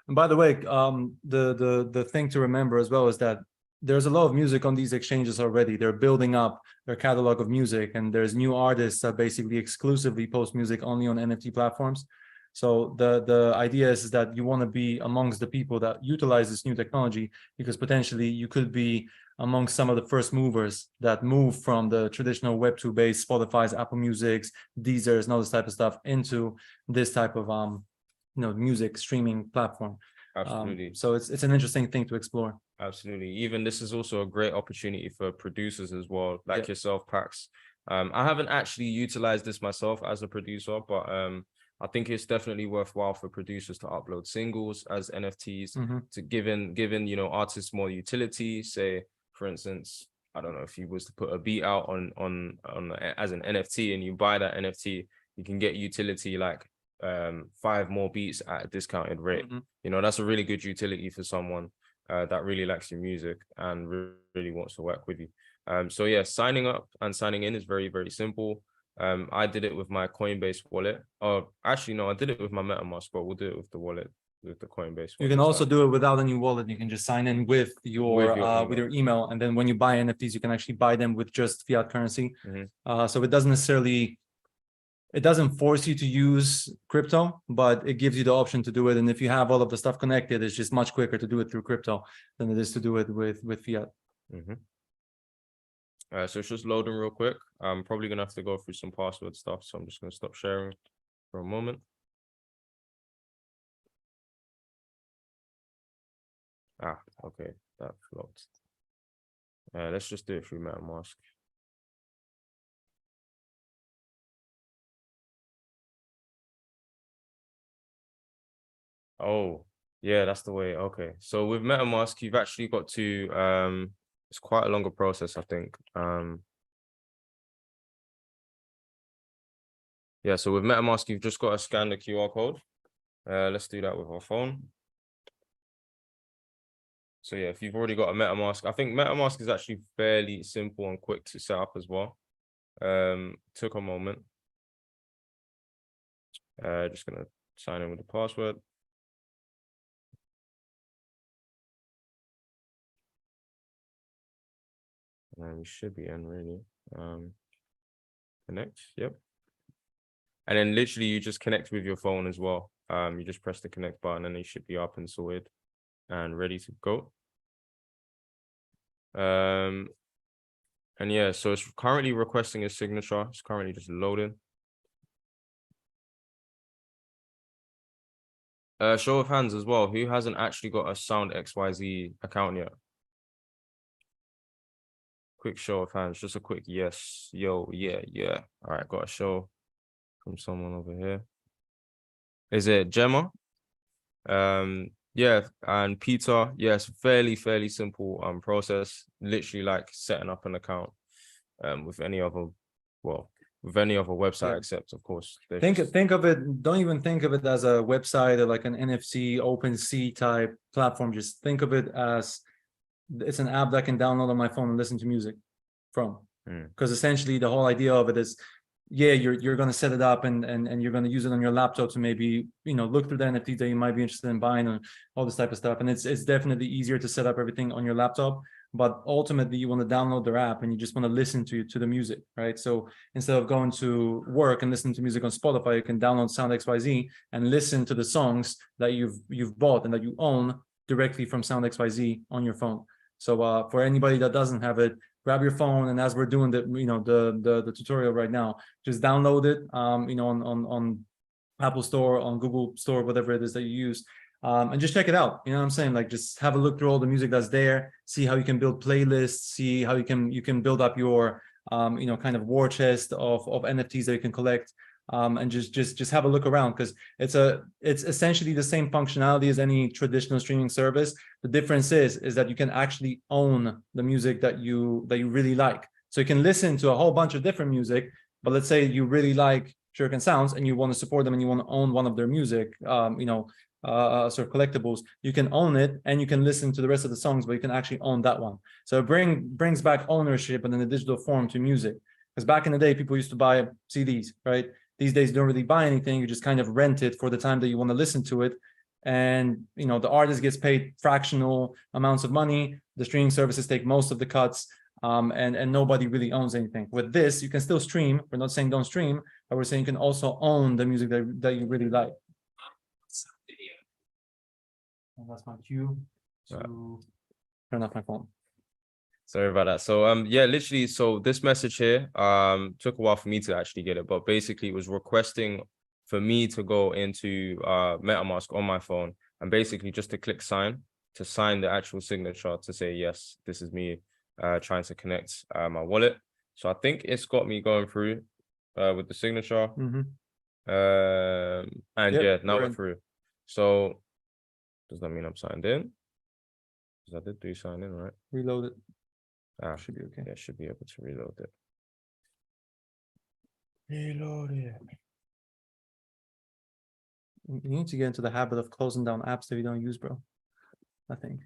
And by the way, the thing to remember as well is that there's a lot of music on these exchanges already. They're building up their catalog of music, and there's new artists that basically exclusively post music only on NFT platforms. So the idea is that you want to be amongst the people that utilize this new technology, because potentially you could be amongst some of the first movers that move from the traditional Web2 based Spotify's, Apple Music's, Deezer's, and all this type of stuff into this type of music streaming platform. Absolutely. So it's an interesting thing to explore. Absolutely. Even this is also a great opportunity for producers as well, like Yeah. yourself, Pax. I haven't actually utilized this myself as a producer, but I think it's definitely worthwhile for producers to upload singles as NFTs to giving you know artists more utility. Say, for instance, I don't know if you was to put a beat out on as an NFT and you buy that NFT, you can get utility like 5 more beats at a discounted rate. You know, that's a really good utility for someone that really likes your music and really wants to work with you. So yeah, signing up and signing in is very, very simple. I did it with my Coinbase wallet. Or actually, no, I did it with my MetaMask, but we'll do it with the wallet, with the Coinbase. You can also do it without any wallet. You can just sign in with your email, and then when you buy NFTs, you can actually buy them with just fiat currency. So it doesn't necessarily, it doesn't force you to use crypto, but it gives you the option to do it. And if you have all of the stuff connected, it's just much quicker to do it through crypto than it is to do it with fiat. So it's just loading real quick. I'm probably gonna have to go through some password stuff, so I'm just gonna stop sharing for a moment. Okay, that floats. Let's just do it through MetaMask. Oh, yeah, that's the way. Okay, so with MetaMask, you've actually got to it's quite a longer process, I think. Yeah, so with MetaMask, you've just got to scan the QR code. Let's do that with our phone. So yeah, if you've already got a MetaMask, I think MetaMask is actually fairly simple and quick to set up as well. Took a moment. Just gonna sign in with the password. And we should be in really. Connect, yep. And then literally you just connect with your phone as well. You just press the connect button and it should be up and sorted and ready to go. And yeah, so it's currently requesting a signature. It's currently just loading. Show of hands as well. Who hasn't actually got a SOUND.XYZ account yet? Quick show of hands, just a quick yes. Yo, yeah. All right, got a show from someone over here. Is it Gemma? Yeah, and Peter. Yes, fairly simple process. Literally like setting up an account with any other website except of course. Think of it, don't even think of it as a website or like an NFC OpenSea type platform. Just think of it as it's an app that I can download on my phone and listen to music from. Because essentially the whole idea of it is, yeah, you're going to set it up and you're going to use it on your laptop to maybe, you know, look through the NFTs that you might be interested in buying and all this type of stuff. And it's definitely easier to set up everything on your laptop, but ultimately you want to download their app and you just want to listen to the music, right? So instead of going to work and listening to music on Spotify, you can download SOUND.XYZ and listen to the songs that you've bought and that you own directly from SOUND.XYZ on your phone. So for anybody that doesn't have it, grab your phone, and as we're doing the tutorial right now, just download it, you know, on Apple Store, on Google Store, whatever it is that you use, and just check it out. You know what I'm saying? Like, just have a look through all the music that's there, see how you can build playlists, see how you can build up your you know, kind of war chest of NFTs that you can collect. And just have a look around, because it's essentially the same functionality as any traditional streaming service. The difference is that you can actually own the music that you really like. So you can listen to a whole bunch of different music, but let's say you really like SHURiKAN Sounds and you want to support them and you want to own one of their music, you know, sort of collectibles, you can own it and you can listen to the rest of the songs, but you can actually own that one. So it brings back ownership, but in a digital form, to music. Because back in the day, people used to buy CDs, right? These days, you don't really buy anything. You just kind of rent it for the time that you want to listen to it. And, you know, the artist gets paid fractional amounts of money. The streaming services take most of the cuts, and nobody really owns anything. With this, you can still stream. We're not saying don't stream, but we're saying you can also own the music that you really like. And that's my cue to turn off my phone. Sorry about that. So yeah, literally, so this message here took a while for me to actually get it, but basically it was requesting for me to go into MetaMask on my phone and basically just to click sign. to sign the actual signature to say, yes, this is me trying to connect my wallet. So I think it's got me going through with the signature. Mhm. And Yep, yeah, now we're we're in. through. So does that mean I'm signed in? Because I did do sign in, right? Reload it. Ah, Should be okay. yeah, should be able to reload it. Reload it. You need to get into the habit of closing down apps that you don't use, bro. I think.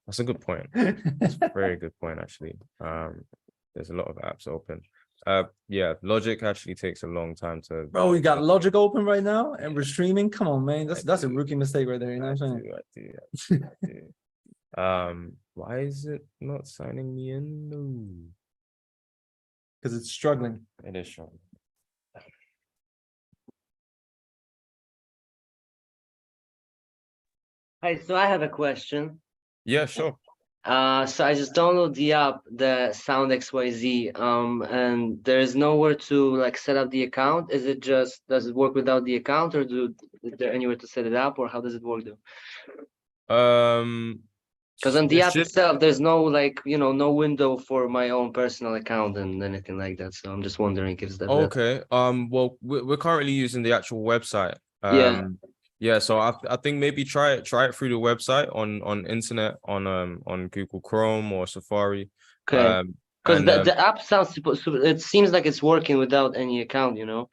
That's a good point. That's a very good point, actually. There's a lot of apps open. Yeah, Logic actually takes a long time to. Bro, we got Logic open right now and we're streaming. Come on, man. That's a do. rookie mistake right there. You know what I'm saying? I do. Why is it not signing me in? No. Because it's struggling. It is showing. Hi, so I have a question. Yeah, sure. So I just download the app, the SOUND.XYZ, and there's nowhere to like set up the account. Is it just, does it work without the account, or is there anywhere to set it up, or how does it work though? Because on the It app should- itself, there's no like, no window for my own personal account and anything like that. So I'm just wondering if that. Okay. Well, we're currently using the actual website. Yeah. Yeah. So I think maybe try it through the website on internet on Google Chrome or Safari. Okay. Because And the app sounds it seems like it's working without any account, Okay.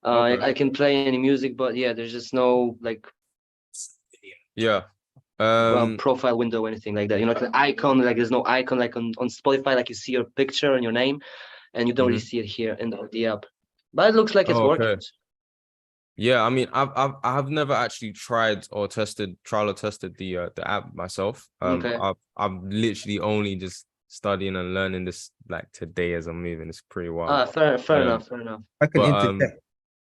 I can play any music, but yeah, there's just no like yeah. profile window or anything like that. Like an icon, like there's no icon like on Spotify, like you see your picture and your name, and you don't really see it here in the app. But it looks like it's working. Okay. Yeah, I mean, I've never actually tried or tested the app myself. Okay. I'm literally only just studying and learning this like today as I'm moving. It's pretty wild. Fair enough. I can But interject.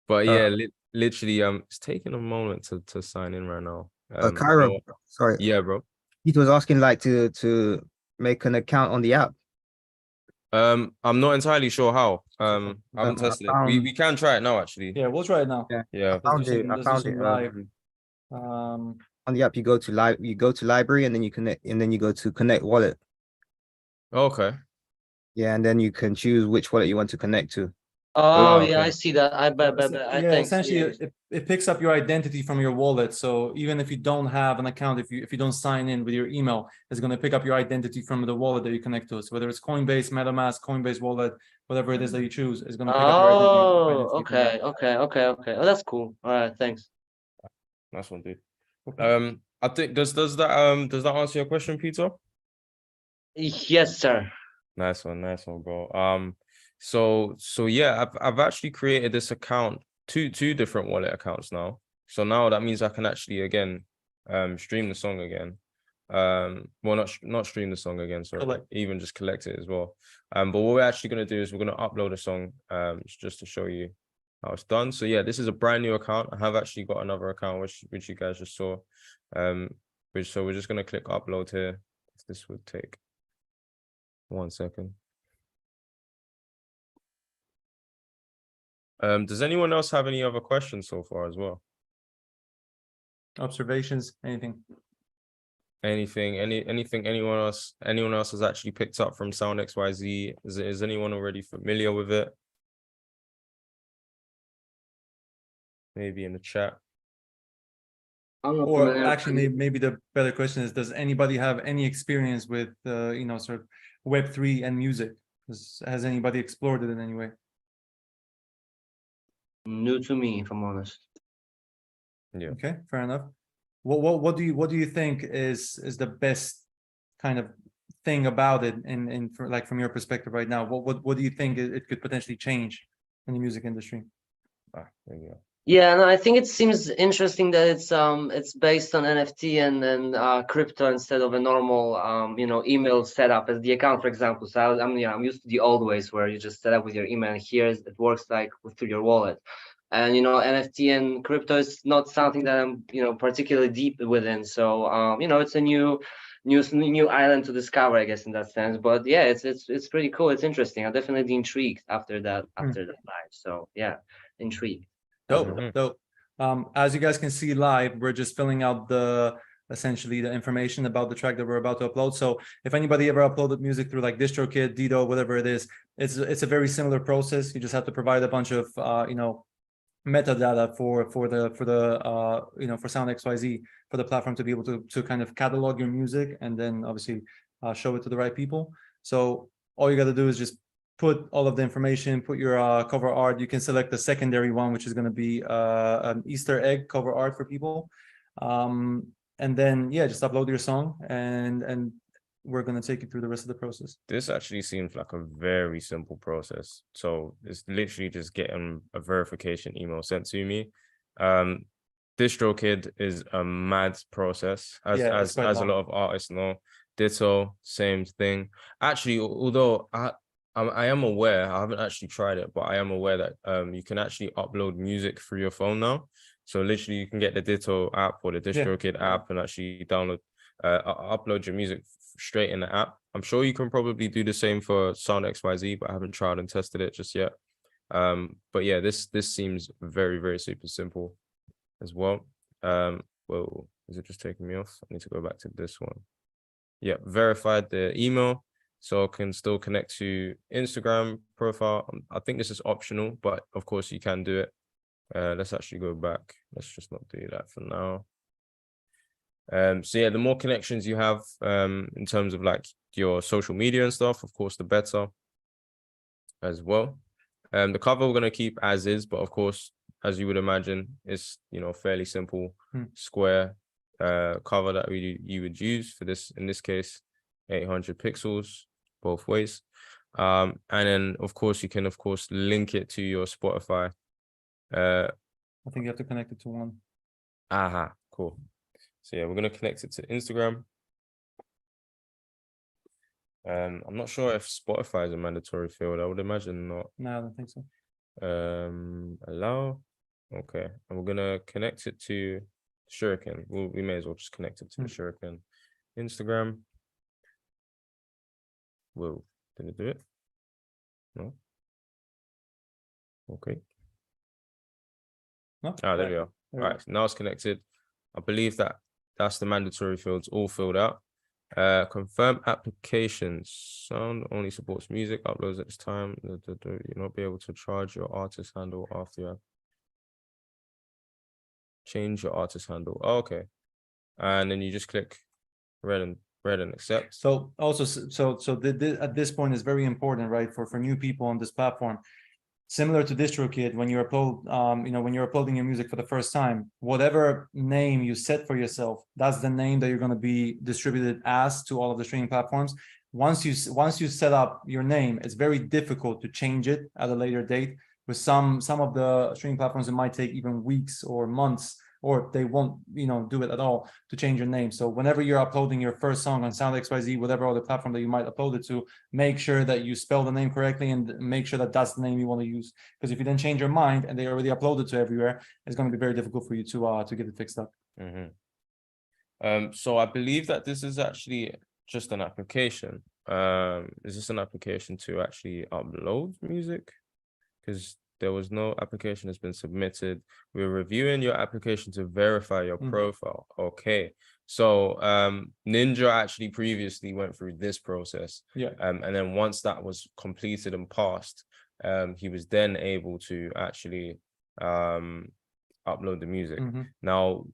but yeah, literally it's taking a moment to sign in right now. Cairo, sorry, Yeah, bro. he was asking like to make an account on the app. I'm not entirely sure how. I haven't I tested it. found- We can try it now, actually. Yeah, we'll try it now. Yeah. I found it. Let's do some live. On the app. You go to library, and then you connect, and then you go to connect wallet. Okay. Yeah, and then you can choose which wallet you want to connect to. Oh okay. yeah, I see that. I Yeah, thanks. essentially Yeah. it picks up your identity from your wallet. So even if you don't have an account, if you don't sign in with your email, it's going to pick up your identity from the wallet that you connect to. So whether it's Coinbase, MetaMask, Coinbase wallet, whatever it is that you choose, is going to pick up your identity from that. Okay. Oh, that's cool. All right, thanks. Nice one, dude. I think does that answer your question, Peter? Yes, sir. Nice one, bro. So yeah, I've actually created this account, two different wallet accounts now. So now that means I can actually again stream the song again. Well, not stream the song again, sorry, even just collect it as well. But what we're actually gonna do is we're gonna upload a song just to show you how it's done. So yeah, this is a brand new account. I have actually got another account which you guys just saw. So we're just gonna click upload here. This would take 1 second. Does anyone else have any other questions so far as well? Observations, anything? Anything anyone else has actually picked up from SOUND.XYZ? Is anyone already familiar with it? Maybe in the chat. Or actually, maybe the better question is, does anybody have any experience with sort of Web3 and music? Has anybody explored it in any way? New to me, if I'm honest. Yeah. Okay, fair enough. What do you think is the best kind of thing about it from your perspective right now? What do you think it could potentially change in the music industry? There you go. Yeah, no, I think it seems interesting that it's based on NFT and crypto instead of a normal email setup as the account, for example. So I'm used to the old ways where you just set up with your email. Here it works like through your wallet, and NFT and crypto is not something that I'm particularly deep within. So it's a new island to discover, I guess, in that sense. But yeah, it's pretty cool. It's interesting. I'm definitely intrigued after that live. So yeah, intrigued. Dope. As you guys can see live, we're just filling out the essentially the information about the track that we're about to upload. So if anybody ever uploaded music through like DistroKid, Dido, whatever it is, it's a very similar process. You just have to provide a bunch of metadata for SOUND.XYZ, for the platform to be able to kind of catalog your music and then obviously show it to the right people. So all you got to do is just put all of the information, put your cover art. You can select the secondary one, which is going to be an Easter egg cover art for people. And then, yeah, just upload your song and we're going to take you through the rest of the process. This actually seems like a very simple process. So it's literally just getting a verification email sent to me. DistroKid is a mad process, as a lot of artists know. Ditto, same thing. Actually, although I am aware, I haven't actually tried it, but I am aware that you can actually upload music through your phone now. So literally you can get the Ditto app or the DistroKid app and actually download, upload your music straight in the app. I'm sure you can probably do the same for SOUND.XYZ, but I haven't tried and tested it just yet. But yeah, this seems very, very super simple as well. Whoa, is it just taking me off? I need to go back to this one. Yeah, verified the email, so I can still connect to Instagram profile. I think this is optional, but of course you can do it. Let's actually go back. Let's just not do that for now. So yeah, the more connections you have in terms of like your social media and stuff, of course, the better as well. The cover we're gonna keep as is, but of course, as you would imagine, it's fairly simple square cover that you would use for this. In this case, 800 pixels both ways. And then of course you can link it to your Spotify. I think you have to connect it to one. Cool. So yeah, we're gonna connect it to Instagram. I'm not sure if Spotify is a mandatory field. I would imagine not. No, I don't think so. Allow. Okay, and we're gonna connect it to SHURiKAN. We may as well just connect it to the SHURiKAN Instagram. Whoa, did it do it? No. Okay. No. There we are. All right, so now it's connected. I believe that's the mandatory fields all filled out. Confirm applications. Sound only supports music uploads at this time. You'll not be able to charge your artist handle after you change your artist handle. Oh, okay, and then you just click read and accept. So also, at this point is very important, right? For new people on this platform. Similar to DistroKid, when you upload, when you're uploading your music for the first time, whatever name you set for yourself, that's the name that you're going to be distributed as to all of the streaming platforms. Once you set up your name, it's very difficult to change it at a later date. With some of the streaming platforms, it might take even weeks or months, or they won't, do it at all to change your name. So whenever you're uploading your first song on SOUND.XYZ, whatever other platform that you might upload it to, make sure that you spell the name correctly and make sure that that's the name you want to use. Because if you then change your mind and they already uploaded to everywhere, it's going to be very difficult for you to get it fixed up. So I believe that this is actually just an application. Is this an application to actually upload music? Because there was no application has been submitted. We're reviewing your application to verify your profile. Okay. So Ninja actually previously went through this process. Yeah. And then once that was completed and passed, he was then able to actually upload the music. Now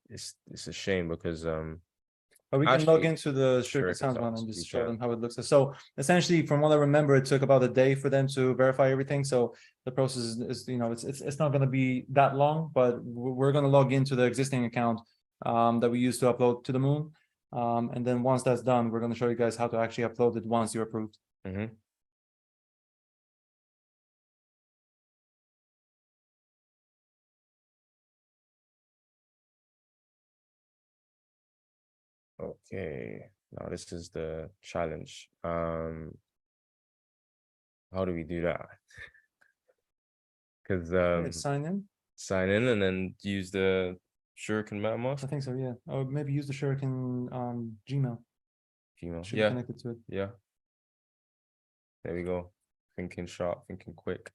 it's a shame because but we can log into the SHURiKAN Sounds one and just show them how it looks. So essentially, from what I remember, it took about a day for them to verify everything. So the process is it's not going to be that long, but we're going to log into the existing account that we used to upload to the moon. And then once that's done, we're going to show you guys how to actually upload it once you're approved. Okay, now this is the challenge. How do we do that? Because sign in and then use the SHURiKAN MetaMask. I think so, yeah. Or maybe use the SHURiKAN Gmail. Should be connected to it. Yeah. There we go. Thinking sharp, thinking quick.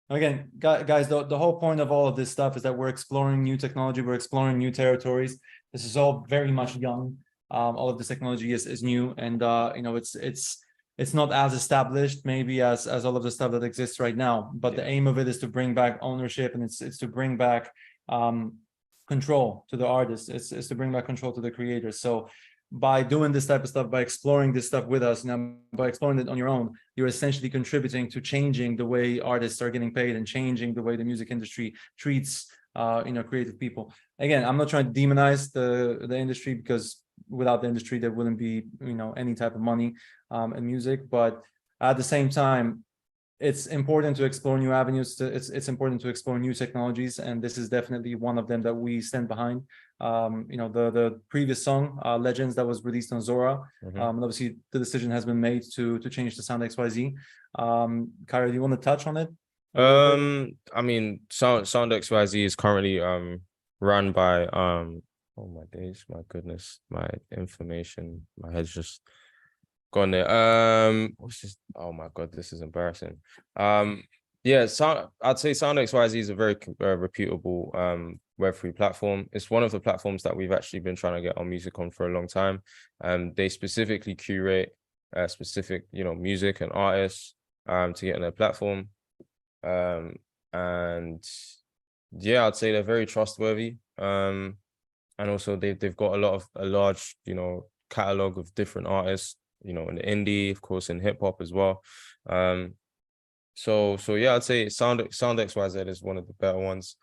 Again, guys, the whole point of all of this stuff is that we're exploring new technology, we're exploring new territories. This is all very much young. All of this technology is new, and you know, it's not as established maybe as all of the stuff that exists right now. But the aim of it is to bring back ownership, and it's to bring back control to the artists. It's to bring back control to the creators. So by doing this type of stuff, by exploring this stuff with us, now by exploring it on your own, you're essentially contributing to changing the way artists are getting paid and changing the way the music industry treats you know, creative people. Again, I'm not trying to demonize the industry, because without the industry there wouldn't be, you know, any type of money in music. But at the same time, it's important to explore new avenues. It's important to explore new technologies, and this is definitely one of them that we stand behind. You know, the previous song, Legends, that was released on Zora. And obviously the decision has been made to change to SOUND.XYZ. Kyra, do you want to touch on it? I mean, SOUND.XYZ is currently run by oh my days, my goodness, my information, my head's just gone there. What's this? Oh my god, this is embarrassing. Yeah, I'd say SOUND.XYZ is a very reputable Web3 platform. It's one of the platforms that we've actually been trying to get our music on for a long time. They specifically curate specific, you know, music and artists to get on their platform. And yeah, I'd say they're very trustworthy. And also they've got a large, you know, catalog of different artists, you know, in the indie, of course, in hip hop as well. So yeah, I'd say SOUND.XYZ is one of the better ones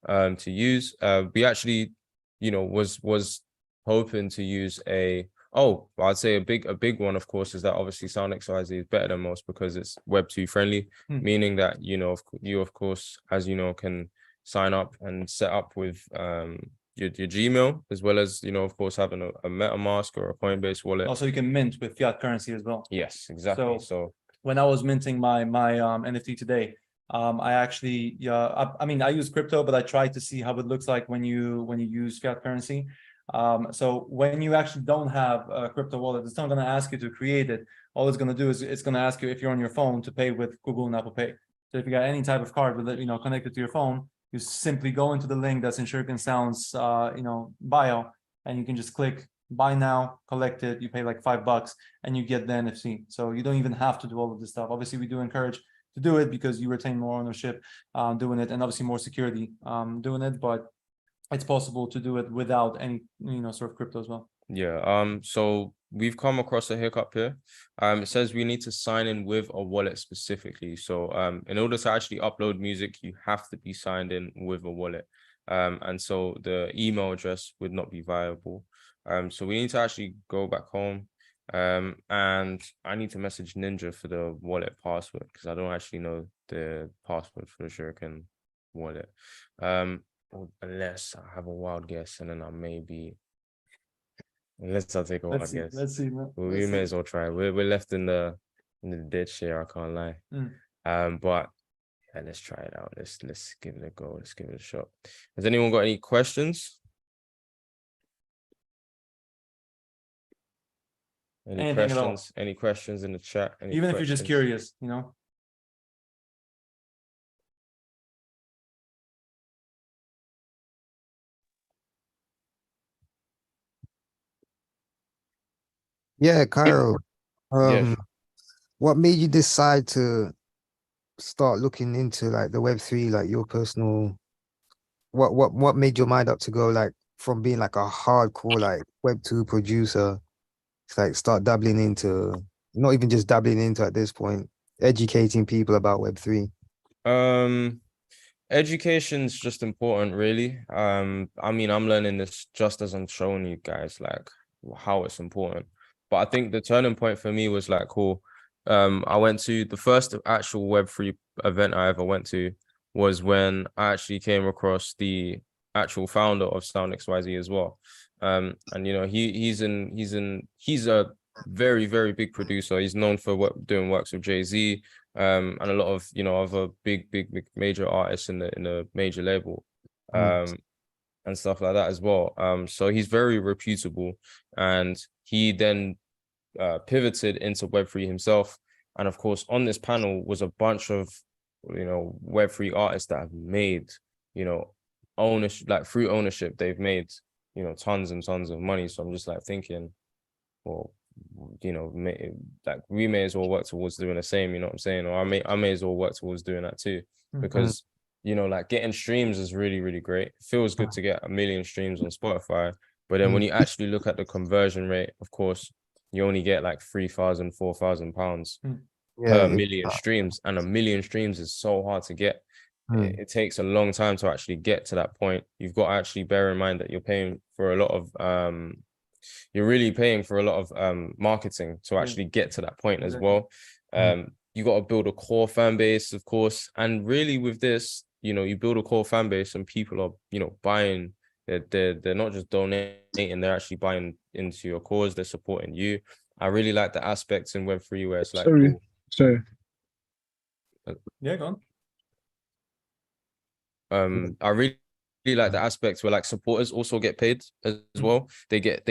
to use. We actually, you know, was hoping to use I'd say a big one, of course, is that obviously SOUND.XYZ is better than most because it's Web2 friendly, meaning that, you know, you of course, as you know, can sign up and set up with your Gmail, as well as, you know, of course, having a MetaMask or a Coinbase wallet. Also, you can mint with fiat currency as well. Yes, exactly. So when I was minting my NFT today, I actually I mean, I use crypto, but I tried to see how it looks like when you use fiat currency. So when you actually don't have a crypto wallet, it's not going to ask you to create it. All it's going to do is it's going to ask you if you're on your phone to pay with Google and Apple Pay. So if you got any type of card with it, you know, connected to your phone, you simply go into the link that's in SHURiKAN Sound's you know, bio, and you can just click buy now, collect it. You pay like $5 and you get the NFT. So you don't even have to do all of this stuff. Obviously, we do encourage to do it because you retain more ownership doing it, and obviously more security doing it. But it's possible to do it without any, you know, sort of crypto as well. Yeah. So we've come across a hiccup here. It says we need to sign in with a wallet specifically. So in order to actually upload music, you have to be signed in with a wallet. And so the email address would not be viable. So we need to actually go back home. And I need to message Ninja for the wallet password because I don't actually know the password for the SHURiKAN wallet. Unless I have a wild guess, and then I may be. Unless I take a wild guess. Let's see. We may as well try. We're left in the ditch here. I can't lie. But yeah, let's try it out. Let's give it a go. Let's give it a shot. Has anyone got any questions? Any questions? Any questions in the chat? Even if you're just curious, you know. Yeah, Cairo. Yeah. What made you decide to start looking into like the Web3, like your personal? What made your mind up to go like from being like a hardcore like Web2 producer to like start dabbling into, not even just dabbling into at this point, educating people about Web3? Education's just important, really. I mean, I'm learning this just as I'm showing you guys like how it's important. But I think the turning point for me was like, cool. I went to the first actual Web3 event I ever went to was when I actually came across the actual founder of SOUND.XYZ as well. And you know, he's a very, very big producer. He's known for doing works with Jay-Z, and a lot of, you know, other big major artists in the major label, and stuff like that as well. So he's very reputable, and he then pivoted into Web3 himself. And of course, on this panel was a bunch of Web3 artists that have made, ownership, like through ownership, they've made, tons and tons of money. So I'm just like thinking, well, like we may as well work towards doing the same, you know what I'm saying? Or I may as well work towards doing that too, because like getting streams is really, really great. It feels good to get 1 million streams on Spotify, but then when you actually look at the conversion rate, of course, you only get like 3,000, 4,000 pounds per million streams, and 1 million streams is so hard to get. It takes a long time to actually get to that point. You've got to actually bear in mind that you're paying for a lot of you're really paying for a lot of marketing to actually get to that point as well. You got to build a core fan base, of course, and really with this, you build a core fan base and people are buying. They're not just donating, they're actually buying into your cause, they're supporting you. I really like the aspects in Web3 where it's like Sorry. Yeah, go on. I really like the aspects where like supporters also get paid as well. They get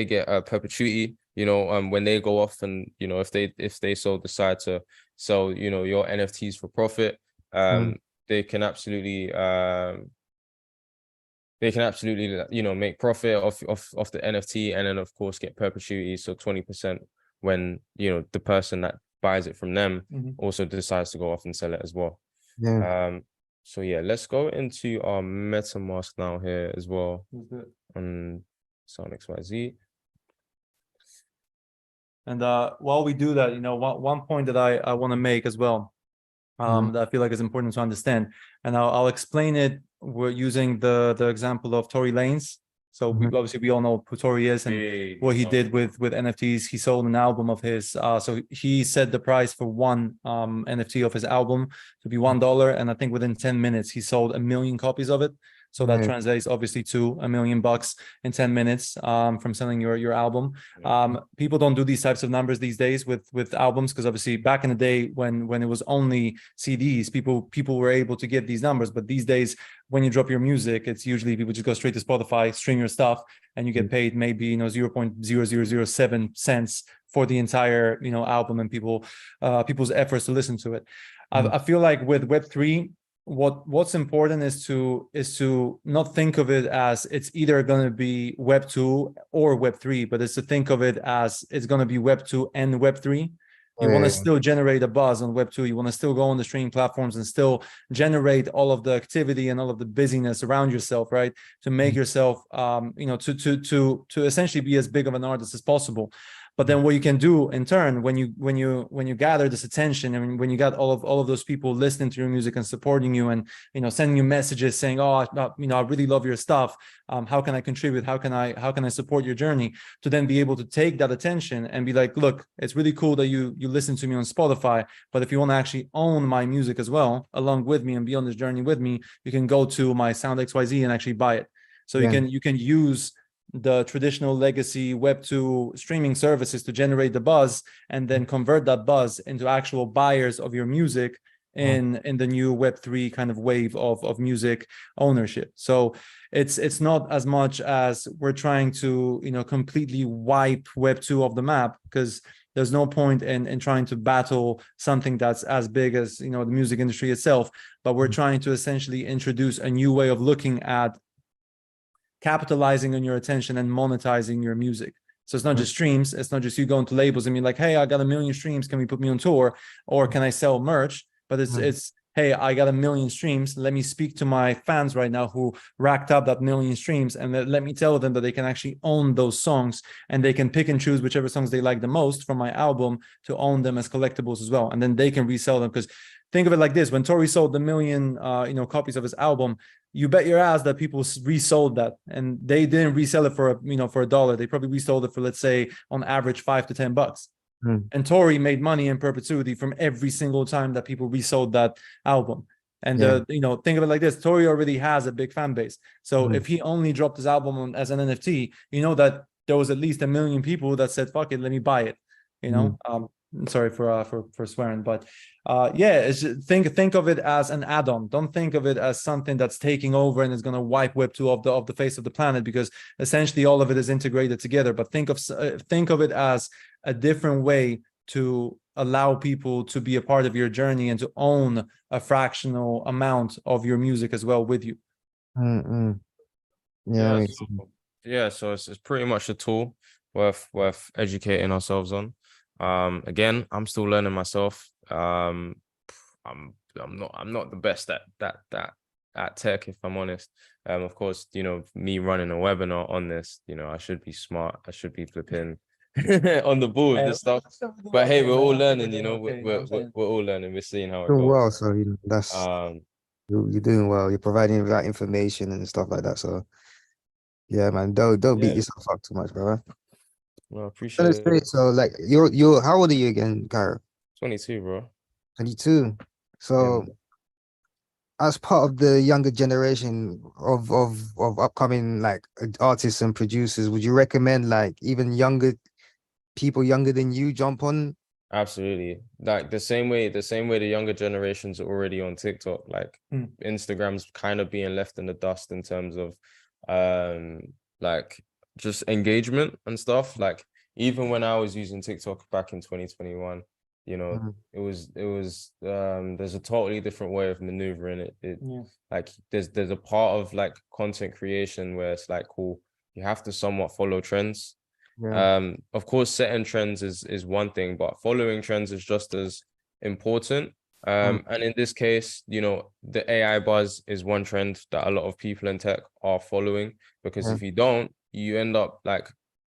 perpetuity, when they go off, and if they so decide to sell your NFTs for profit, they can absolutely make profit off the NFT, and then of course get perpetuity, so 20% when the person that buys it from them also decides to go off and sell it as well. So yeah, let's go into our MetaMask now here as well on SOUND.XYZ. And while we do that, one point that I want to make as well, that I feel like is important to understand, and I'll explain it. We're using the example of Tory Lanez. So obviously we all know who Tory is and what he did with NFTs. He sold an album of his. So he set the price for one NFT of his album to be $1, and I think within 10 minutes he sold 1 million copies of it. So that translates obviously to $1 million in 10 minutes from selling your album. People don't do these types of numbers these days with albums, because obviously back in the day when it was only CDs, people were able to get these numbers. But these days, when you drop your music, it's usually people just go straight to Spotify, stream your stuff, and you get paid maybe 0.0007 cents for the entire album and people's efforts to listen to it. I feel like with Web3, what's important is to not think of it as it's either going to be Web 2 or Web 3, but it's to think of it as it's going to be Web 2 and Web 3. You want to still generate a buzz on Web 2. You want to still go on the streaming platforms and still generate all of the activity and all of the busyness around yourself, right? To make yourself, to essentially be as big of an artist as possible. But then what you can do in turn, when you gather this attention, and when you got all of those people listening to your music and supporting you, and sending you messages saying, oh, I really love your stuff. How can I contribute? How can I support your journey? To then be able to take that attention and be like, look, it's really cool that you listen to me on Spotify, but if you want to actually own my music as well, along with me and be on this journey with me, you can go to my SOUND.XYZ and actually buy it. So you can use the traditional legacy Web 2 streaming services to generate the buzz, and then convert that buzz into actual buyers of your music in the new Web 3 kind of wave of music ownership. So it's not as much as we're trying to completely wipe Web 2 off the map, because there's no point in trying to battle something that's as big as the music industry itself, but we're trying to essentially introduce a new way of looking at capitalizing on your attention and monetizing your music. So it's not just streams. It's not just you going to labels and be like, hey, I got 1 million streams. Can we put me on tour? Or can I sell merch? But it's hey, I got 1 million streams. Let me speak to my fans right now who racked up that 1 million streams, and let me tell them that they can actually own those songs, and they can pick and choose whichever songs they like the most from my album to own them as collectibles as well. And then they can resell them. Because think of it like this: when Tory sold 1 million copies of his album, you bet your ass that people resold that, and they didn't resell it for $1. They probably resold it for, let's say, on average $5 to $10. And Tory made money in perpetuity from every single time that people resold that album. And think of it like this: Tory already has a big fan base. So if he only dropped his album as an NFT, that there was at least 1 million people that said, "Fuck it, let me buy it." Sorry for swearing, but it's just, think of it as an add-on. Don't think of it as something that's taking over and is going to wipe Web 2 off the face of the planet, because essentially all of it is integrated together. But think of it as a different way to allow people to be a part of your journey and to own a fractional amount of your music as well with you. Mm-mm. Yeah, Yeah, makes so, sense. yeah, so it's pretty much a tool worth educating ourselves on. Again, I'm still learning myself. I'm not the best at tech, if I'm honest. Of course, you know, me running a webinar on this, you know, I should be smart. I should be flipping on the ball with this stuff. But hey, we're all learning, you know, we're all learning. We're seeing how it Doing well, goes. so you know, that's Um, you're doing well. You're providing the right information and stuff like that. So yeah, man, don't beat Yeah. yourself up too much, brother. well, I So appreciate let's it. say, so like you're how old are you again, Kyra? 22, bro. 22. Yeah, So man. as part of the younger generation of upcoming like artists and producers, would you recommend like even younger people younger than you jump on? Absolutely. Like the same way the younger generations are already on TikTok, like Mm. Instagram's kind of being left in the dust in terms of like just engagement and stuff. Like even when I was using TikTok back in 2021, you know, Mhm. there's a totally different way of maneuvering it. Yeah. Like there's a part of like content creation where it's like cool, you have to somewhat follow trends. Yeah. Of course, setting trends is one thing, but following trends is just as important. And in this case, you know, the AI buzz is one trend that a lot of people in tech are following, because Yeah. if you don't, you end up like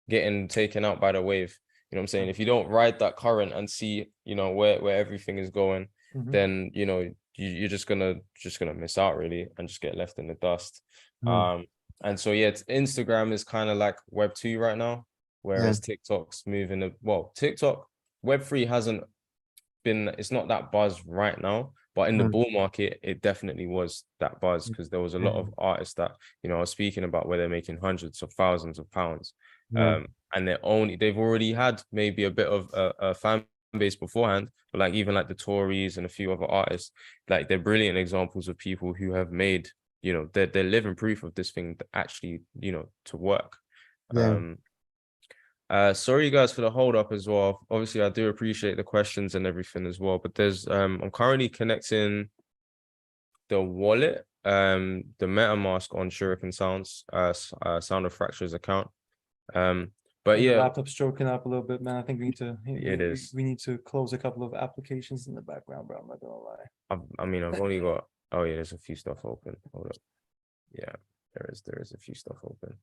getting taken out by the wave. You know what I'm saying? If you don't ride that current and see, you know, where everything is going, Mhm. then you know you're just gonna miss out really and just get left in the dust. Mm. And so yeah, Instagram is kind of like Web 2 right now, Yeah. whereas TikTok's moving. Well, TikTok Web3 hasn't been. It's not that buzz right now, but in the Mm. bull market, it definitely was that buzz because there was a lot of artists that, you know, I was speaking about where they're making hundreds of thousands of pounds. Yeah. And they've already had maybe a bit of a fan base beforehand, but like even like the Tories and a few other artists, like they're brilliant examples of people who have made, you know, they're living proof of this thing actually, you know, to work. Yeah. Sorry guys for the hold up as well. Obviously, I do appreciate the questions and everything as well, but there's I'm currently connecting the wallet, the MetaMask on SHURiKAN Sound of Fractures account. But The yeah, laptop's stroking up a little bit, man. I think we need to it is. we need to close a couple of applications in the background, bro. I'm not gonna lie. I mean, I've only got, oh yeah, there's a few stuff open. Hold up. Yeah, there is a few stuff open.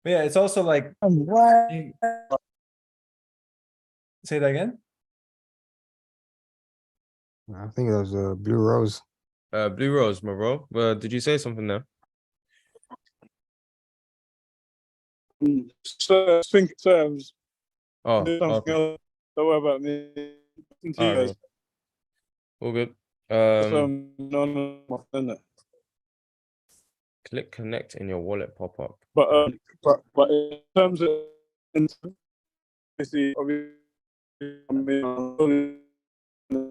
But yeah, it's also like say that again. I think it was a Blue Rose. Blue Rose, my bro. Did you say something there? So think terms. Oh, Do something okay. else. Don't worry about me. Listen to you All right, guys. bro. All good. No, Click connect in your wallet pop up. but in terms of obviously, I mean,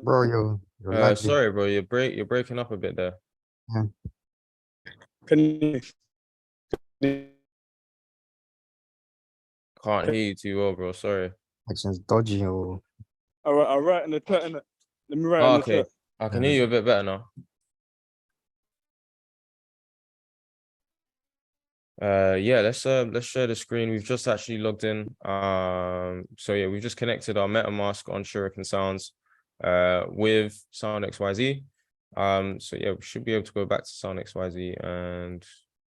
Bro, you're lagging. Sorry, bro. You're breaking up a bit there. Yeah. can you Can't hear you too well, bro. Sorry. Action's dodgy or I'll write in the chat, innit? Let me write Oh, in the okay. chat. I can hear you a bit better now. Yeah, let's share the screen. We've just actually logged in. So yeah, we've just connected our MetaMask on SHURiKAN Sounds with SOUND.XYZ. So yeah, we should be able to go back to SOUND.XYZ and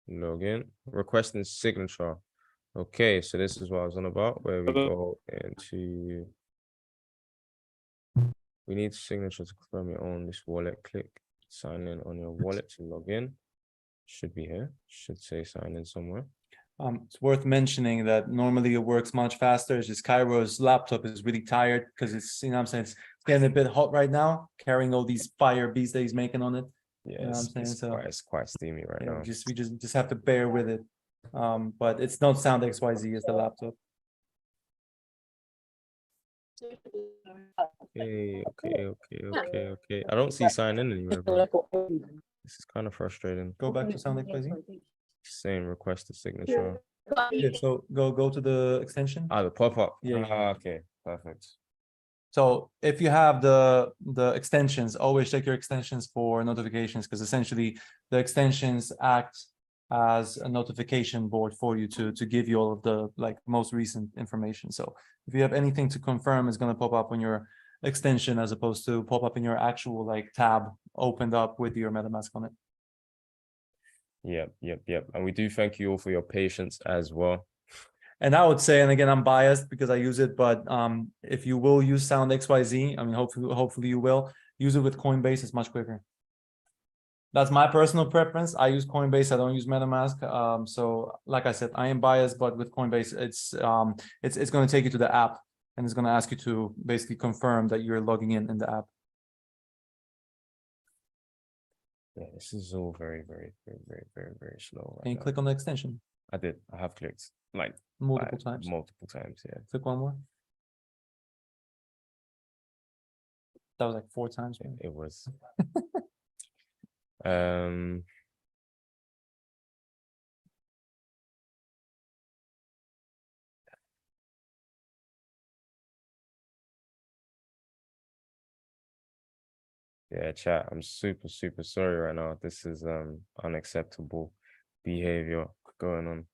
log in. Requesting signature. Okay, so this is what I was on about, where we go into, we need signature to confirm your own this wallet. Click sign in on your wallet to log in. Should be here. Should say sign in somewhere. It's worth mentioning that normally it works much faster. It's just Cairo's laptop is really tired because it's, you know what I'm saying, it's getting a bit hot right now, carrying all these fire beats that he's making on it. Yeah, You know what I'm saying? So it's quite steamy right yeah, now. we just have to bear with it. But it's not SOUND.XYZ, it's the laptop. Okay. I don't see sign in anywhere, bro. This is kind of frustrating. Go back to SOUND.XYZ. Same request a signature. Yeah, so go to the extension. Ah, the pop-up. Yeah, yeah. Okay, perfect. So if you have the extensions, always check your extensions for notifications, because essentially the extensions act as a notification board for you to give you all of the like most recent information. So if you have anything to confirm, it's going to pop up on your extension as opposed to pop up in your actual like tab opened up with your MetaMask on it. Yep. And we do thank you all for your patience as well. And I would say, and again, I'm biased because I use it, but if you will use SOUND.XYZ, I mean, hopefully you will use it with Coinbase. It's much quicker. That's my personal preference. I use Coinbase. I don't use MetaMask. So, like I said, I am biased, but with Coinbase, it's going to take you to the app, and it's going to ask you to basically confirm that you're logging in the app. Yeah, this is all very slow. Right Can you now. click on the extension? I did. I have clicked like Multiple times. Multiple times, yeah. Click one more. That was like 4 times. Maybe. It was. Yeah, chat. I'm super sorry right now. This is unacceptable behavior going on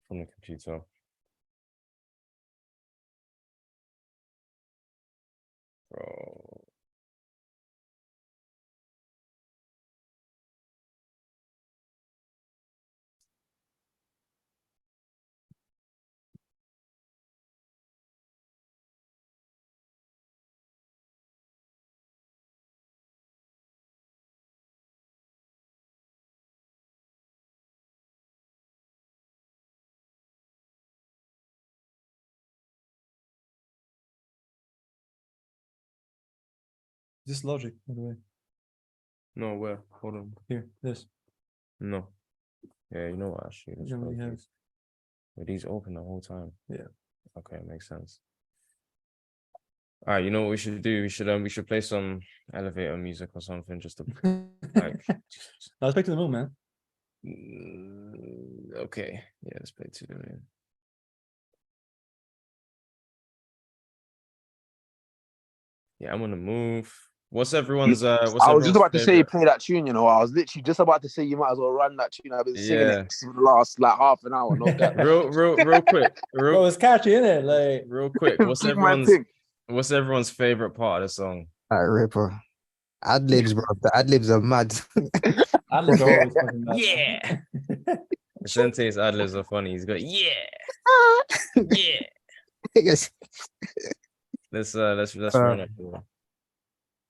from the computer. Bro. This logic, by the way. No, where? Hold on. Here, this. No. Yeah, you know what? Actually, let's Generally close have. these. Were these open the whole time? Yeah. Okay, makes sense. All right, you know what we should do? We should play some elevator music or something just to like. Let's back to the moon, man. Okay, yeah, let's play to the moon. Yeah, I'm gonna move. What's everyone's I was just about to say favorite? play that tune, you know. I was literally just about to say you might as well run that tune. I've been singing it for the last like half an hour. No doubt. real quick. Bro, it's catchy, isn't it? Like Real quick. What's everyone's favorite part of the song? Ripper. Ad libs, bro. The ad libs are mad. ad libs are always fucking mad. Yeah. Sente's ad libs are funny. He's got yeah. Yes. Let's run it.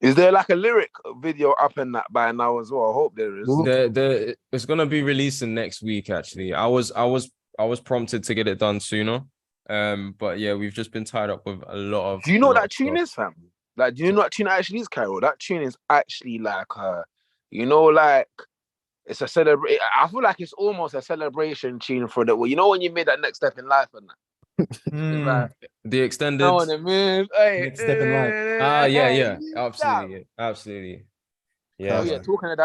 Is there like a lyric video up in that by now as well? I hope there is. It's gonna be releasing next week. Actually, I was prompted to get it done sooner. But yeah, we've just been tied up with a lot of. Do you know what that tune is, fam? Like, do you know what tune actually is, Carol? That tune is actually like you know, like it's a celebration. I feel like it's almost a celebration tune for the. Well, you know when you made that next step in life and that. Like, the extended. I wanna move. Hey, next step in life. Yeah, absolutely. Yeah. Oh yeah, talking of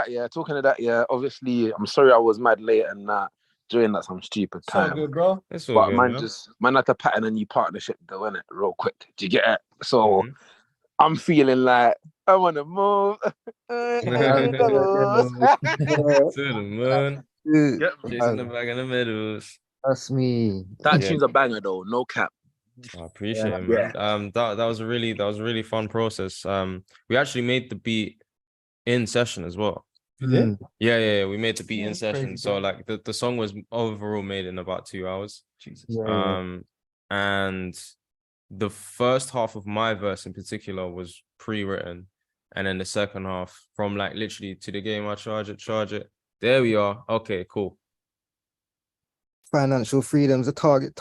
that, yeah. Obviously, I'm sorry I was mad late and doing that some stupid time. So good, bro. It's all But good, man had to pattern a new partnership though, innit? Real quick. Do you get it? So I'm feeling like I wanna move. To the moon. Chasing the bag in the middles. That's me. That tune's a banger though, no cap. I appreciate it, man. That was a really fun process. We actually made the beat in session as well. You did? Yeah. We made the beat in session. Crazy, so bro. like the song was overall made in about 2 hours. Jesus. And the first half of my verse in particular was pre-written, and then the second half from like literally to the game I charge it. There we are. Okay, cool. Financial freedom's a target.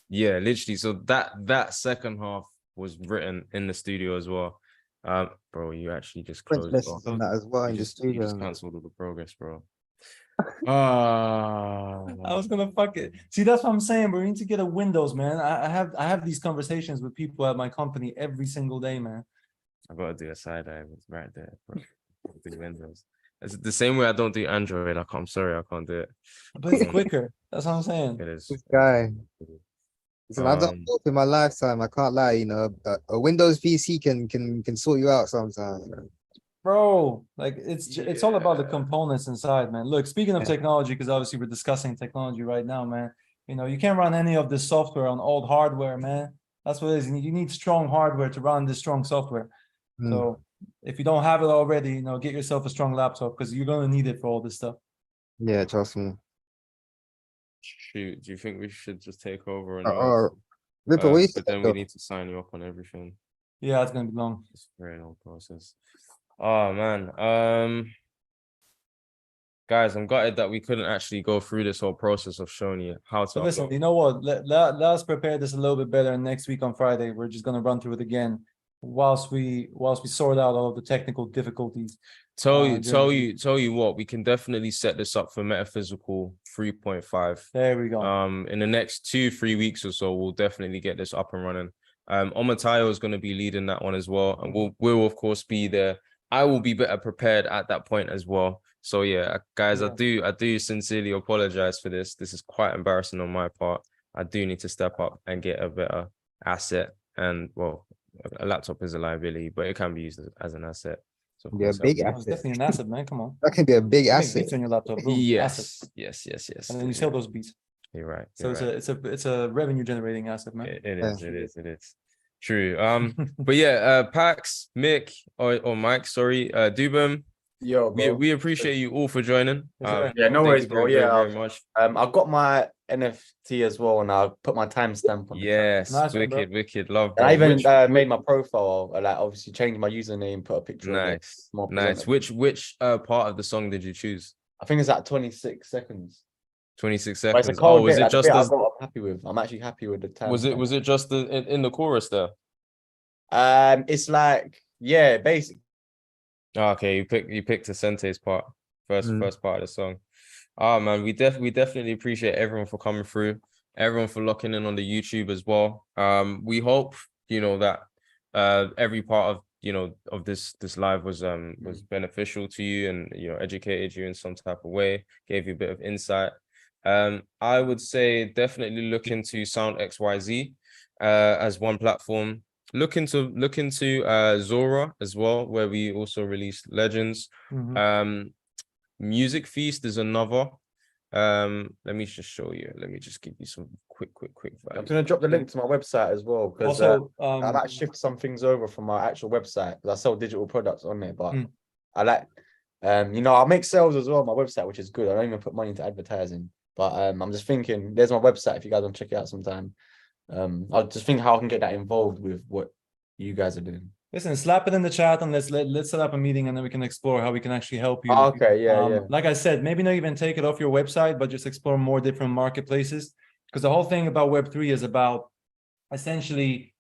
Yeah, literally. So that second half was written in the studio as well. Bro, you actually just French closed it off. lessons and that as well in the You studio. just cancelled all the progress, bro. I was gonna fuck it. See, that's what I'm saying, bro. We need to get a Windows, man. I have these conversations with people at my company every single day, man. I gotta do a side eye right there, bro. Do Windows. It's the same way I don't do Android. I'm sorry, I can't do it. But it's quicker. That's what I'm saying. It is. This guy. Listen, I've done both in my lifetime. I can't lie. You know, a Windows PC can sort you out sometimes. Bro, like it's all about the Yeah. components inside, man. Look, speaking of Yeah. technology, because obviously we're discussing technology right now, man. You know, you can't run any of this software on old hardware, man. That's what it is. You need strong hardware to run this strong software. Mm. So if you don't have it already, you know, get yourself a strong laptop because you're gonna need it for all this stuff. Yeah, trust me. Shoot, do you think we should just take over and Ripper, what you but saying, then we though? need to sign you up on everything. Yeah, it's gonna be long. It's a very long process. Oh man. Guys, I'm gutted that we couldn't actually go through this whole process of showing you how So to listen, upload. you know what? Let's prepare this a little bit better. And next week on Friday, we're just gonna run through it again whilst we sort out all of the technical difficulties. Tell during you what, we can definitely set this up for Metaphysical 3.5. There we go. In the next 2-3 weeks or so, we'll definitely get this up and running. Omatayo is going to be leading that one as well, and we'll of course be there. I will be better prepared at that point as well. So yeah, guys, Yeah. I do sincerely apologize for this. This is quite embarrassing on my part. I do need to step up and get a better asset. And well, a laptop is a liability, but it can be used as an asset. So of Yeah, course, big Oh, asset. it's definitely an asset, man. Come on. That can be a big You make asset. beats on your laptop. Boom. Asset. yes. And then you sell those beats. You're right. So You're it's a revenue generating asset, man. It is. True. But yeah, Pax, Mick, or Mike, sorry, Dubum, Yo, bro. we appreciate you all for joining. Yes, sir. Yeah, no thank worries, you bro. very, Yeah, very much. I've got my NFT as well, and I'll put my timestamp on. Yes, Nice one, bro. wicked, love, And I bro. even made my profile, like obviously changed my username, put a picture of it. Nice, More nice. presentable. Which part of the song did you choose? I think it's at 26 seconds. 26 But it's a seconds. cold Oh, was bit, it like, the just bit as? I'm happy with. I'm actually happy with the time. Was it just in the chorus there? It's like, yeah, basically. Oh, okay, you picked the Sente's part, first part of the song. Oh man, we definitely appreciate everyone for coming through, everyone for locking in on the YouTube as well. We hope that every part of this live was beneficial to you and educated you in some type of way, gave you a bit of insight. I would say definitely look into SOUND.XYZ as one platform. Look into Zora as well, where we also released Legends. Music Feast is another. Let me just show you. Let me just give you some quick I'm values. gonna drop the link to my website as well, because Also, I've actually shifted some things over from my actual website because I sell digital products on there. But I like, I make sales as well on my website, which is good. I don't even put money into advertising. But I'm just thinking, there's my website if you guys want to check it out sometime. I'll just think how I can get that involved with what you guys are doing. listen, slap it in the chat and let's set up a meeting and then we can explore how we can actually help you. Okay, yeah. Like I said, maybe not even take it off your website, but just explore more different marketplaces. Because the whole thing about Web3 is about essentially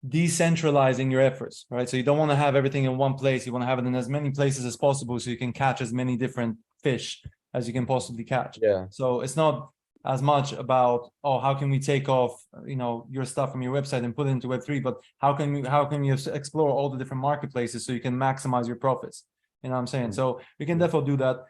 decentralizing your efforts, right? So you don't want to have everything in one place. You want to have it in as many places as possible so you can catch as many different fish as you can possibly catch. Yeah. So it's not as much about, oh, how can we take off, your stuff from your website and put it into Web3, but how can you explore all the different marketplaces so you can maximize your profits? You know what I'm saying? So we can definitely do that.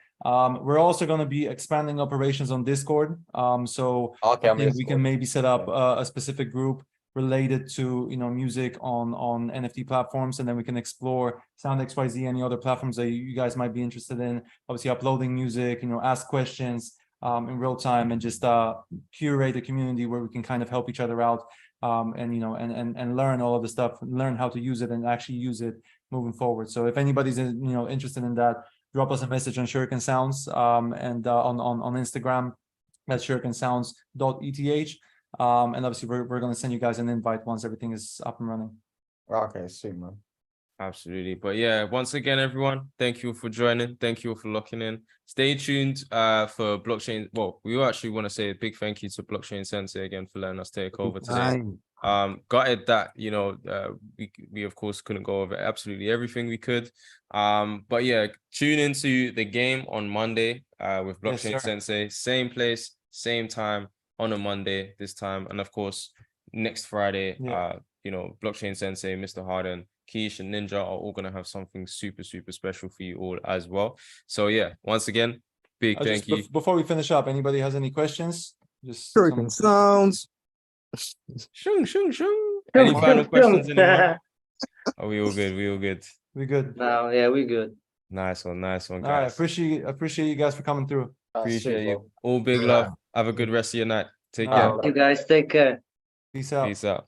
We're also going to be expanding operations on Discord. So Okay, I think we can maybe set up a specific group related to music on NFT platforms, and then we can explore SOUND.XYZ, any other platforms that you guys might be interested in. Obviously, uploading music, ask questions in real time, and just curate a community where we can kind of help each other out, and learn all of the stuff, learn how to use it, and actually use it moving forward. So if anybody's interested in that, drop us a message on SHURiKAN Sounds and on Instagram at SHURiKANSounds.eth. And obviously we're going to send you guys an invite once everything is up and running. Okay, sweet, man. Absolutely. But yeah, once again, everyone, thank you for joining. Thank you for locking in. Stay tuned for blockchain. Well, we actually want to say a big thank you to Blockchain Sensei again for letting us take over today. Gutted that we of course couldn't go over absolutely everything we could. But yeah, tune into the game on Monday with Blockchain Sensei. Same place, same time on a Monday this time. And of course, next Friday, Blockchain Sensei, Mr. Harden, Keish, and Ninja are all going to have something super special for you all as well. So yeah, once again, big thank you. Before we finish up, anybody has any questions? Just SHURiKAN sounds. Shung, shung, shung. Shung, Any final shung, questions, shung. anyone? Are we all good? We all good. we good. No, yeah, we good. Nice one, guys. All right, appreciate you guys for coming through. Appreciate you. All big Yeah. love. Have a good rest of your night. Take All care. right. You guys take care. Peace out. Peace out.